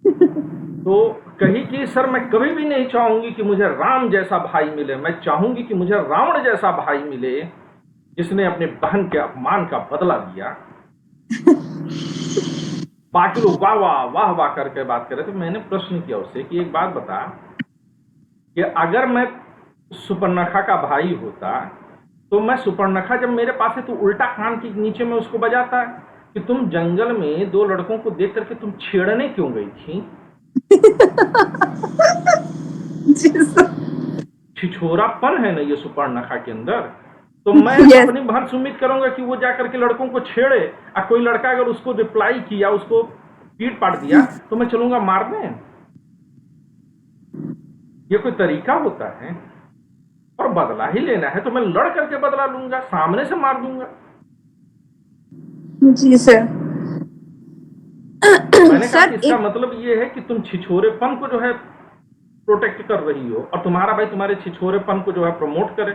तो कही कि सर मैं कभी भी नहीं चाहूंगी कि मुझे राम जैसा भाई मिले, मैं चाहूंगी कि मुझे रावण जैसा भाई मिले जिसने अपने बहन के अपमान का बदला लिया। बाकी लोग वाह वाह वाह वाह करके बात कर रहे थे। मैंने प्रश्न किया उससे कि एक बात बता कि अगर मैं सुपर्णखा का भाई होता तो मैं सुपर्णखा जब मेरे पास है तो उल्टा कान के नीचे में उसको बजाता कि तुम जंगल में दो लड़कों को देख करके तुम छेड़ने क्यों गई थी? छिछोरापन है ना ये सुपर्णखा के अंदर। तो मैं अपनी बहन से उम्मीद करूंगा कि वो जाकर के लड़कों को छेड़े, और कोई लड़का अगर उसको रिप्लाई किया, उसको पीट पाट दिया, तो मैं चलूंगा मारने? ये कोई तरीका होता है? और बदला ही लेना है तो मैं लड़ करके बदला लूंगा, सामने से मार दूंगा। जी सर। मैंने कहा कि इसका मतलब ये है कि तुम छिछोरेपन को जो है प्रोटेक्ट कर रही हो और तुम्हारा भाई तुम्हारे छिछोरेपन को जो है प्रमोट करे।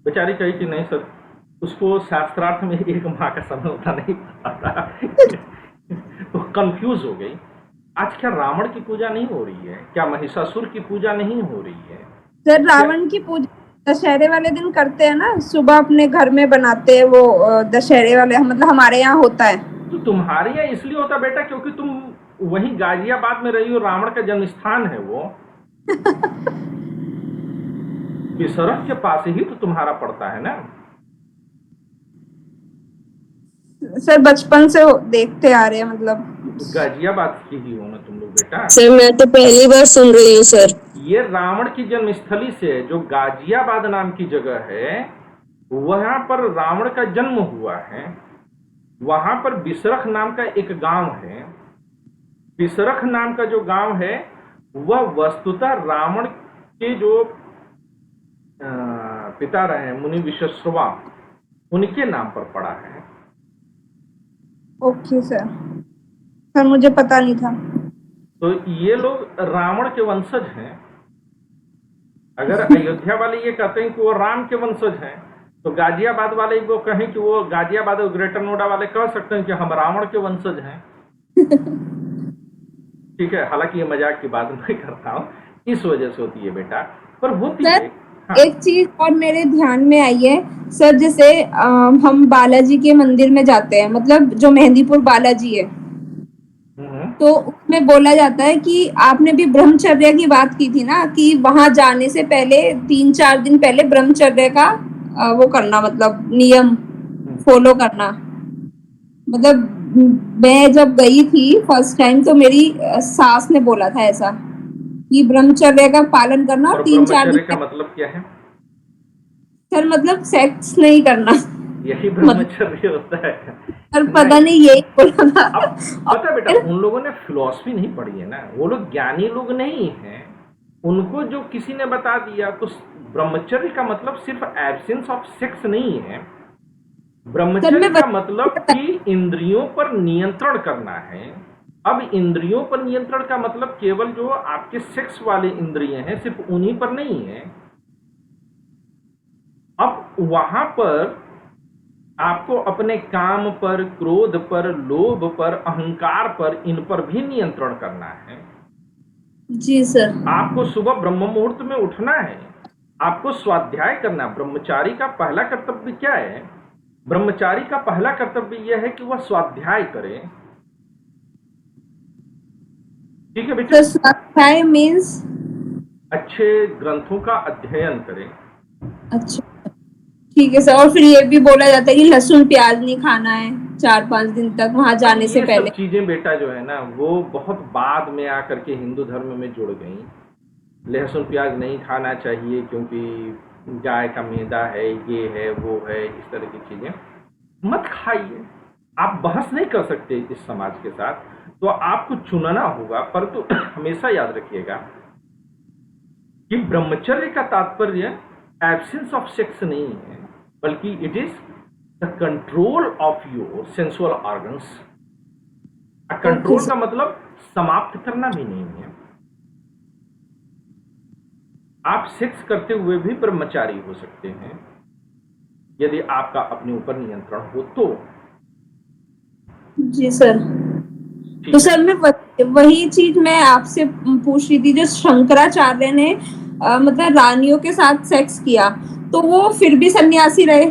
बेचारी कही कि नहीं सर, उसको शास्त्रार्थ में एक माह का समय होता नहीं पता तो कंफ्यूज हो गई। आज क्या रावण की पूजा नहीं हो रही है? क्या महिषासुर की पूजा नहीं हो रही है? सर रावण की पूजा दशहरे वाले दिन करते हैं ना, सुबह अपने घर में बनाते हैं वो दशहरे वाले, मतलब हमारे यहाँ होता है। तो तुम्हारे यहाँ इसलिए होता बेटा क्योंकि तुम वहीं गाजियाबाद में रही हो, रावण का जन्म स्थान है वो। बिसरख के पास ही तो तुम्हारा पड़ता है ना। सर बचपन से देखते आ रहे हैं, मतलब गाजियाबाद की ही हो ना तुम लोग बेटा। सर मैं तो पहली बार सुन रही हूँ सर। ये रावण की जन्मस्थली से जो गाजियाबाद नाम की जगह है, वहां पर रावण का जन्म हुआ है। वहां पर बिसरख नाम का एक गांव है। बिसरख नाम का जो गांव है वह वस्तुतः रावण के जो पिता रहे मुनि विश्वश्रवा, उनके नाम पर पड़ा है। ओके सर, सर मुझे पता नहीं था। तो ये लोग रावण के वंशज हैं। अगर अयोध्या वाले ये कहते हैं कि वो राम के वंशज हैं, तो गाजियाबाद वाले वो कहें कि वो गाजियाबाद और ग्रेटर नोएडा वाले कह सकते हैं कि हम रावण के वंशज हैं। ठीक है, हालांकि ये मजाक की बात नहीं करता हूँ, इस वजह से होती है बेटा, पर होती है। हाँ। एक चीज और मेरे ध्यान में आई है सर, जैसे हम बालाजी के मंदिर में जाते हैं, मतलब जो मेहंदीपुर बालाजी है, तो उसमें बोला जाता है कि आपने भी ब्रह्मचर्य की बात की थी ना, कि वहां जाने से पहले 3-4 दिन पहले ब्रह्मचर्य का वो करना, मतलब नियम फॉलो करना। मतलब मैं जब गई थी फर्स्ट टाइम तो मेरी सास ने बोला था ऐसा कि ब्रह्मचर्य का पालन करना। और 3-4 दिन का मतलब क्या है सर? मतलब सेक्स नहीं करना, यही ब्रह्मचर्य होता है सर। पता नहीं यही बोला था। पता बेटा, उन लोगों ने फिलॉसफी नहीं पढ़ी है ना, वो लोग ज्ञानी लोग नहीं हैं। उनको जो किसी ने बता दिया, तो ब्रह्मचर्य का मतलब सिर्फ एब्सेंस ऑफ सेक्स नहीं है। ब्रह्मचर्य का मतलब कि इंद्रियों पर नियंत्रण करना है। अब इंद्रियों पर नियंत्रण का मतलब केवल जो आपके सेक्स वाले इंद्रिय हैं सिर्फ उन्हीं पर नहीं है। अब वहां पर आपको अपने काम पर, क्रोध पर, लोभ पर, अहंकार पर, इन पर भी नियंत्रण करना है। जी सर। आपको सुबह ब्रह्म मुहूर्त में उठना है, आपको स्वाध्याय करना। ब्रह्मचारी का पहला कर्तव्य क्या है? ब्रह्मचारी का पहला कर्तव्य यह है कि वह स्वाध्याय करे। ठीक है बेटा? स्वाध्याय मीन्स अच्छे ग्रंथों का अध्ययन करें। अच्छा, ठीक है सर। और फिर ये भी बोला जाता है कि लहसुन प्याज नहीं खाना है 4-5 दिन तक वहां जाने से पहले। सब चीजें बेटा जो है ना वो बहुत बाद में आकर के हिंदू धर्म में जुड़ गई। लहसुन प्याज नहीं खाना चाहिए क्योंकि गाय का मैदा है, ये है, वो है, इस तरह की चीजें मत खाइए। आप बहस नहीं कर सकते इस समाज के साथ, तो आपको चुनना होगा। पर तो हमेशा याद रखिएगा कि ब्रह्मचर्य का तात्पर्य एब्सेंस ऑफ सेक्स नहीं है, बल्कि it is the control of your sensual organs. Control का मतलब समाप्त करना भी नहीं है। आप सेक्स करते हुए भी ब्रह्मचारी हो सकते हैं यदि आपका अपने ऊपर नियंत्रण हो तो। जी सर। तो सर मैं वही चीज मैं आपसे पूछ रही थी, जो शंकराचार्य ने मतलब रानियों के साथ सेक्स किया तो वो फिर भी सन्यासी रहे,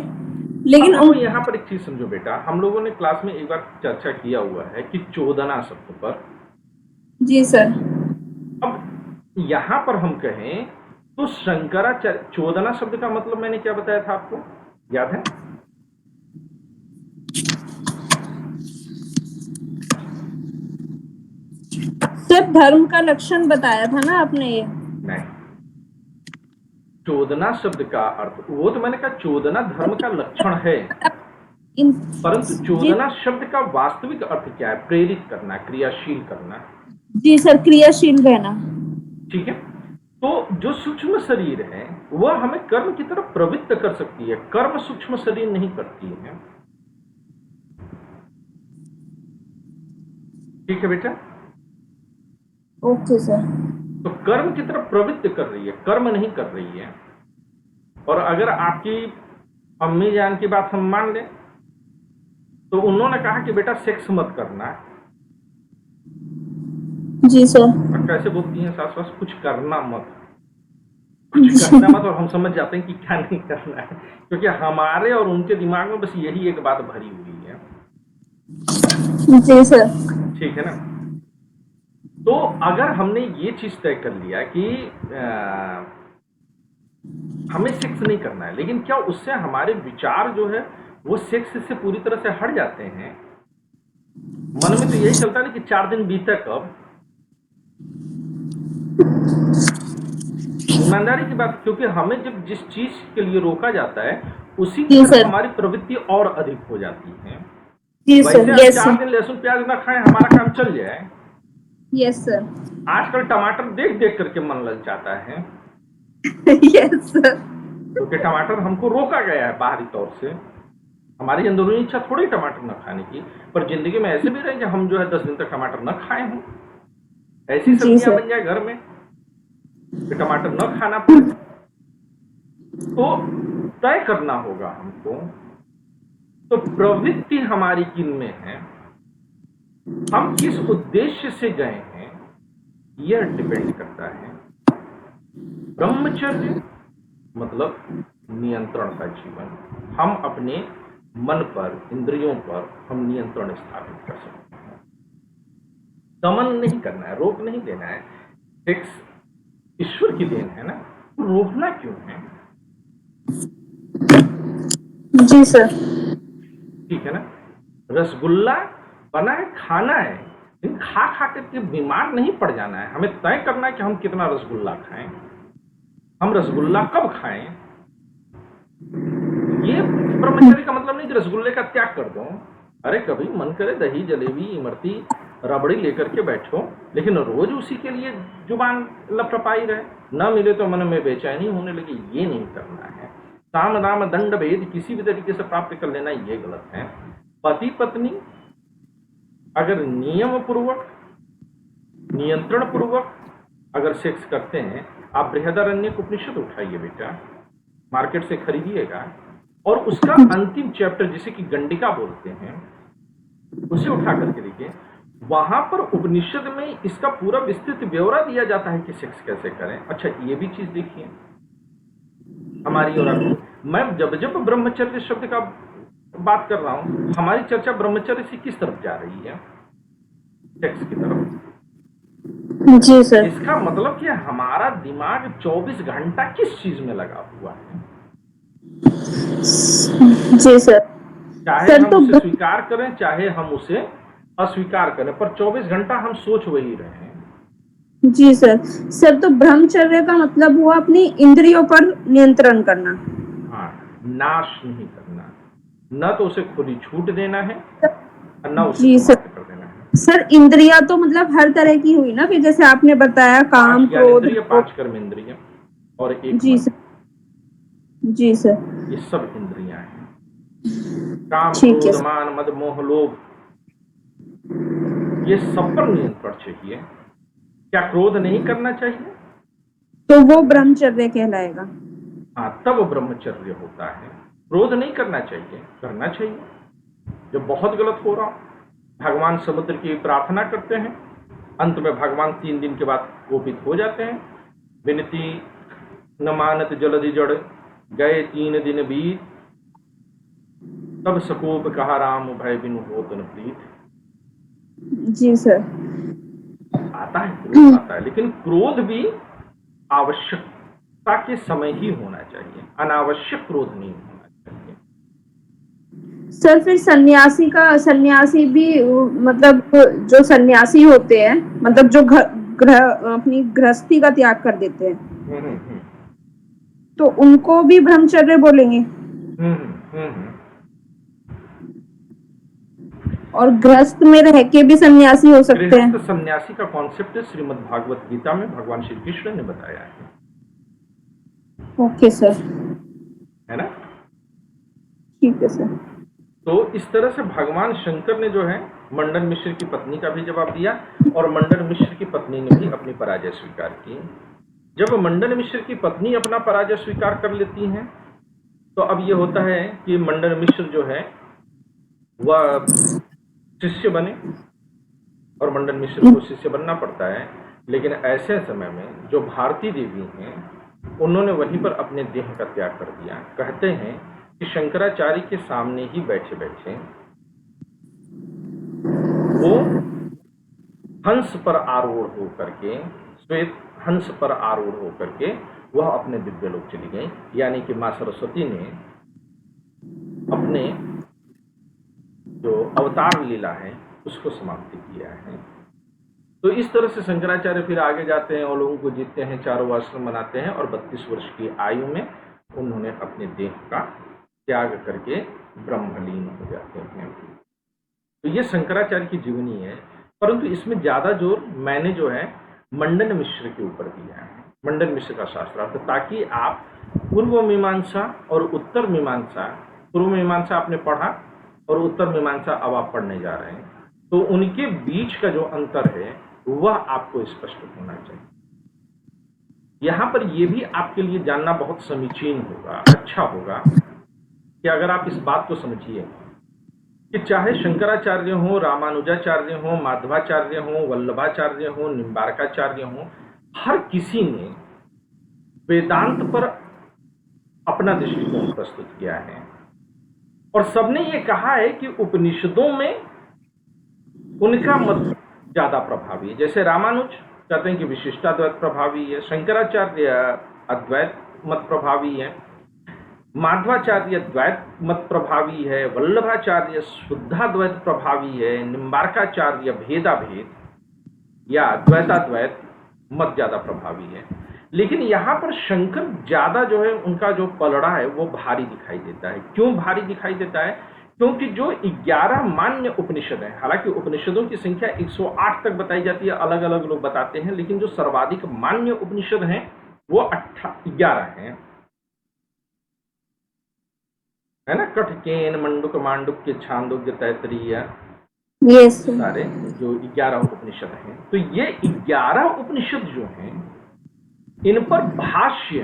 लेकिन अब यहाँ पर एक चीज समझो बेटा, हम लोगों ने क्लास में एक बार चर्चा किया हुआ है कि चोदना शब्द पर। जी सर। अब यहाँ पर हम कहें तो शंकराचार्य, चोदना शब्द का मतलब मैंने क्या बताया था आपको, याद है? सर धर्म का लक्षण बताया था ना आपने ये। नहीं, चोदना शब्द का अर्थ, वो तो मैंने कहा चोदना धर्म का लक्षण है, परंतु जी चोदना शब्द का वास्तविक अर्थ क्या है? प्रेरित करना, क्रियाशील करना। जी सर, क्रियाशील रहना। ठीक है, तो जो सूक्ष्म शरीर है वह हमें कर्म की तरफ प्रवृत्त कर सकती है, कर्म सूक्ष्म शरीर नहीं करती है। ठीक है बेटा? Okay sir. तो कर्म की तरफ प्रवृत्त कर रही है, कर्म नहीं कर रही है। और अगर आपकी अम्मी जान की बात हम मान लें तो उन्होंने कहा कि बेटा सेक्स मत करना। जी सर। और कैसे बोलती हैं सास, कुछ करना मत, कुछ करना मत, और हम समझ जाते हैं कि क्या नहीं करना है, क्योंकि हमारे और उनके दिमाग में बस यही एक बात भरी हुई है। जी सर। ठीक है ना? तो अगर हमने ये चीज तय कर लिया कि हमें सेक्स नहीं करना है, लेकिन क्या उससे हमारे विचार जो है वो सेक्स से पूरी तरह से हट जाते हैं? मन में तो यही चलता है ना कि 4 दिन बीते कब। ईमानदारी की बात, क्योंकि हमें जब जिस चीज के लिए रोका जाता है उसी की तरफ हमारी प्रवृत्ति और अधिक हो जाती है। वैसे हम 4 दिन लहसुन प्याज ना खाएं, हमारा काम चल जाए। Yes sir. आजकल टमाटर देख देख करके मन लग जाता है। Yes sir. क्योंकि टमाटर हमको रोका गया है बाहरी तौर से, हमारी अंदरूनी इच्छा थोड़ी टमाटर न खाने की, पर जिंदगी में ऐसे भी रहे कि हम जो है 10 दिन तक टमाटर न खाए हों, ऐसी सब्जियां बन जाए घर में कि टमाटर न खाना पड़े। तो तय करना होगा हमको, तो प्रवृत्ति हमारी किन में है, हम किस उद्देश्य से गए हैं, यह डिपेंड करता है। ब्रह्मचर्य मतलब नियंत्रण का जीवन, हम अपने मन पर, इंद्रियों पर हम नियंत्रण स्थापित कर सकते हैं। दमन नहीं करना है, रोक नहीं देना है। सेक्स ईश्वर की देन है ना, तो रोकना क्यों है? जी सर। ठीक है ना? रसगुल्ला बना है, खाना है, लेकिन खा खा करके बीमार नहीं पड़ जाना है। हमें तय करना है कि हम कितना रसगुल्ला खाएं, हम रसगुल्ला कब खाएं। ये ब्रह्मचर्य का मतलब नहीं कि रसगुल्ले का त्याग कर दो। अरे कभी मन करे दही जलेबी इमरती रबड़ी लेकर के बैठो, लेकिन रोज उसी के लिए जुबान लपटपाई रहे, न मिले तो मन में बेचैनी होने लगी, ये नहीं करना है। साम दाम दंड भेद किसी भी तरीके से प्राप्त कर लेना, ये गलत है। पति पत्नी अगर नियम पूर्वक, नियंत्रण पूर्वक अगर सेक्स करते हैं, आप बृहदारण्यक उपनिषद उठाइए बेटा, मार्केट से खरीदिएगा, और उसका अंतिम चैप्टर जिसे कि गंडिका बोलते हैं, उसे उठा करके देखिए। वहां पर उपनिषद में इसका पूरा विस्तृत ब्यौरा दिया जाता है कि सेक्स कैसे करें। अच्छा ये भी चीज देखिए हमारी और आपकी, मैं जब जब ब्रह्मचर्य शब्द का बात कर रहा हूं, हमारी चर्चा ब्रह्मचर्य से किस तरफ जा रही है? सेक्स की तरफ। जी सर। इसका मतलब कि हमारा दिमाग 24 घंटा किस चीज में लगा हुआ है? जी सर। चाहे हम उसे स्वीकार करें चाहे हम उसे अस्वीकार करें, पर 24 घंटा हम सोच वही रहे हैं। जी सर। सर तो ब्रह्मचर्य का मतलब हुआ अपनी इंद्रियों पर नियंत्रण करना। हाँ, नाश नहीं करना, न तो उसे खुली छूट देना है, न उसे समाप्त कर देना है। सर इंद्रिया तो मतलब हर तरह की हुई ना, कि जैसे आपने बताया काम, क्रोध, 5 कर्म इंद्रिय और एक जी सर। जी सर। ये सब इंद्रियां हैं। काम, क्रोध, मान, मद, मोह, लोभ, ये सब पर नियंत्रण चाहिए। क्या क्रोध नहीं करना चाहिए? तो वो ब्रह्मचर्य कहलाएगा। हाँ, तब ब्रह्मचर्य होता है। क्रोध नहीं करना चाहिए, करना चाहिए जब बहुत गलत हो रहा हो। भगवान समुद्र की प्रार्थना करते हैं, अंत में भगवान 3 दिन के बाद कोपित हो जाते हैं। विनती न मानत जलधि जड़, गए 3 दिन बीत, तब सकोप कहा राम भय बिनु होत न प्रीत। जी सर। आता है, क्रोध आता है, लेकिन क्रोध भी आवश्यकता के समय ही होना चाहिए, अनावश्यक क्रोध नहीं होना चाहिए। सर फिर सन्यासी भी मतलब जो सन्यासी होते हैं, मतलब जो अपनी गृहस्थी का त्याग कर देते हैं, तो उनको भी ब्रह्मचर्य बोलेंगे। और गृहस्थ में रह के भी सन्यासी हो सकते हैं। गृहस्थ सन्यासी का कॉन्सेप्ट श्रीमद् भागवत गीता में भगवान श्री कृष्ण ने बताया है। ओके सर, है ना? ठीक है सर। तो इस तरह से भगवान शंकर ने जो है मंडन मिश्र की पत्नी का भी जवाब दिया, और मंडन मिश्र की पत्नी ने भी अपनी पराजय स्वीकार की। जब मंडन मिश्र की पत्नी अपना पराजय स्वीकार कर लेती हैं, तो अब ये होता है कि मंडन मिश्र जो है वह शिष्य बने, और मंडन मिश्र को शिष्य बनना पड़ता है। लेकिन ऐसे समय में जो भारती देवी हैं, उन्होंने वहीं पर अपने देह का त्याग कर दिया। कहते हैं कि शंकराचार्य के सामने ही बैठे बैठे वो हंस पर आरूढ़ होकर के, श्वेत हंस पर आरूढ़ होकर के वह अपने दिव्य लोक चली गई। यानी कि मां सरस्वती ने अपने जो अवतार लीला है उसको समाप्ति किया है। तो इस तरह से शंकराचार्य फिर आगे जाते हैं और लोगों को जीतते हैं, चारों आश्रम बनाते हैं, और 32 वर्ष की आयु में उन्होंने अपने देह का त्याग करके ब्रह्मलीन हो जाते हैं। तो ये शंकराचार्य की जीवनी है, परंतु इसमें ज्यादा जोर मैंने जो है मंडन मिश्र के ऊपर दिया है, मंडन मिश्र का शास्त्रार्थ, ताकि आप पूर्व मीमांसा और उत्तर मीमांसा, पूर्व मीमांसा आपने पढ़ा और उत्तर मीमांसा अब आप पढ़ने जा रहे हैं, तो उनके बीच का जो अंतर है वह आपको स्पष्ट होना चाहिए। यहां पर यह भी आपके लिए जानना बहुत समीचीन होगा, अच्छा होगा कि अगर आप इस बात को समझिए कि चाहे शंकराचार्य हो, रामानुजाचार्य हो, माधवाचार्य हो, वल्लभाचार्य हो, निम्बारकाचार्य हो, हर किसी ने वेदांत पर अपना दृष्टिकोण प्रस्तुत किया है, और सबने ये कहा है कि उपनिषदों में उनका मत ज्यादा प्रभावी है। जैसे रामानुज कहते हैं कि विशिष्टाद्वैत प्रभावी है, शंकराचार्य अद्वैत मत प्रभावी है, माधवाचार्य द्वैत मत प्रभावी है, वल्लभाचार्य शुद्धाद्वैत प्रभावी है, निम्बारकाचार्य भेदाभेद या द्वैताद्वैत मत ज्यादा प्रभावी है। लेकिन यहाँ पर शंकर ज्यादा जो है उनका जो पलड़ा है वो भारी दिखाई देता है। क्यों भारी दिखाई देता है? क्योंकि जो 11 मान्य उपनिषद है, हालांकि उपनिषदों की संख्या 108 तक बताई जाती है, अलग अलग लोग बताते हैं, लेकिन जो सर्वाधिक मान्य उपनिषद हैं वो 11 हैं, है ना? कठकेन, मंडुक, मांडुक्य, छांदोग्य, तैत्तिरीय, सारे जो 11 उपनिषद हैं। तो ये 11 उपनिषद जो हैं इन पर भाष्य,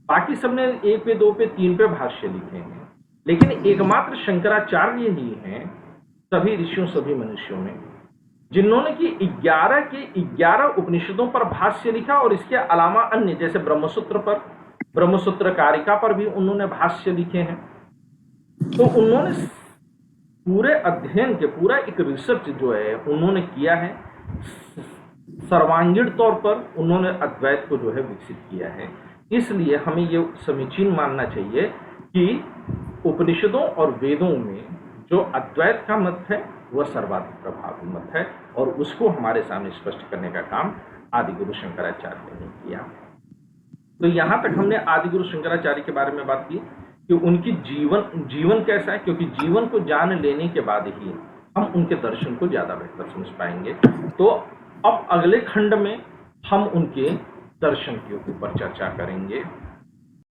बाकी सबने 1 पे 2 पे 3 पे भाष्य लिखे हैं, लेकिन एकमात्र शंकराचार्य ही हैं सभी ऋषियों सभी मनुष्यों में जिन्होंने कि 11 के 11 उपनिषदों पर भाष्य लिखा, और इसके अलावा अन्य जैसे ब्रह्मसूत्र पर, ब्रह्मसूत्र कारिका पर भी उन्होंने भाष्य लिखे हैं। तो उन्होंने पूरे अध्ययन के पूरा एक रिसर्च जो है उन्होंने किया है, सर्वांगीण तौर पर उन्होंने अद्वैत को जो है विकसित किया है। इसलिए हमें ये समीचीन मानना चाहिए कि उपनिषदों और वेदों में जो अद्वैत का मत है वह सर्वाधिक प्रभावी मत है, और उसको हमारे सामने स्पष्ट करने का काम आदिगुरु शंकराचार्य ने किया। तो यहां तक हमने आदिगुरु शंकराचार्य के बारे में बात की कि उनकी जीवन कैसा है, क्योंकि जीवन को जान लेने के बाद ही हम उनके दर्शन को ज्यादा बेहतर समझ पाएंगे। तो अब अगले खंड में हम उनके दर्शन के ऊपर चर्चा करेंगे।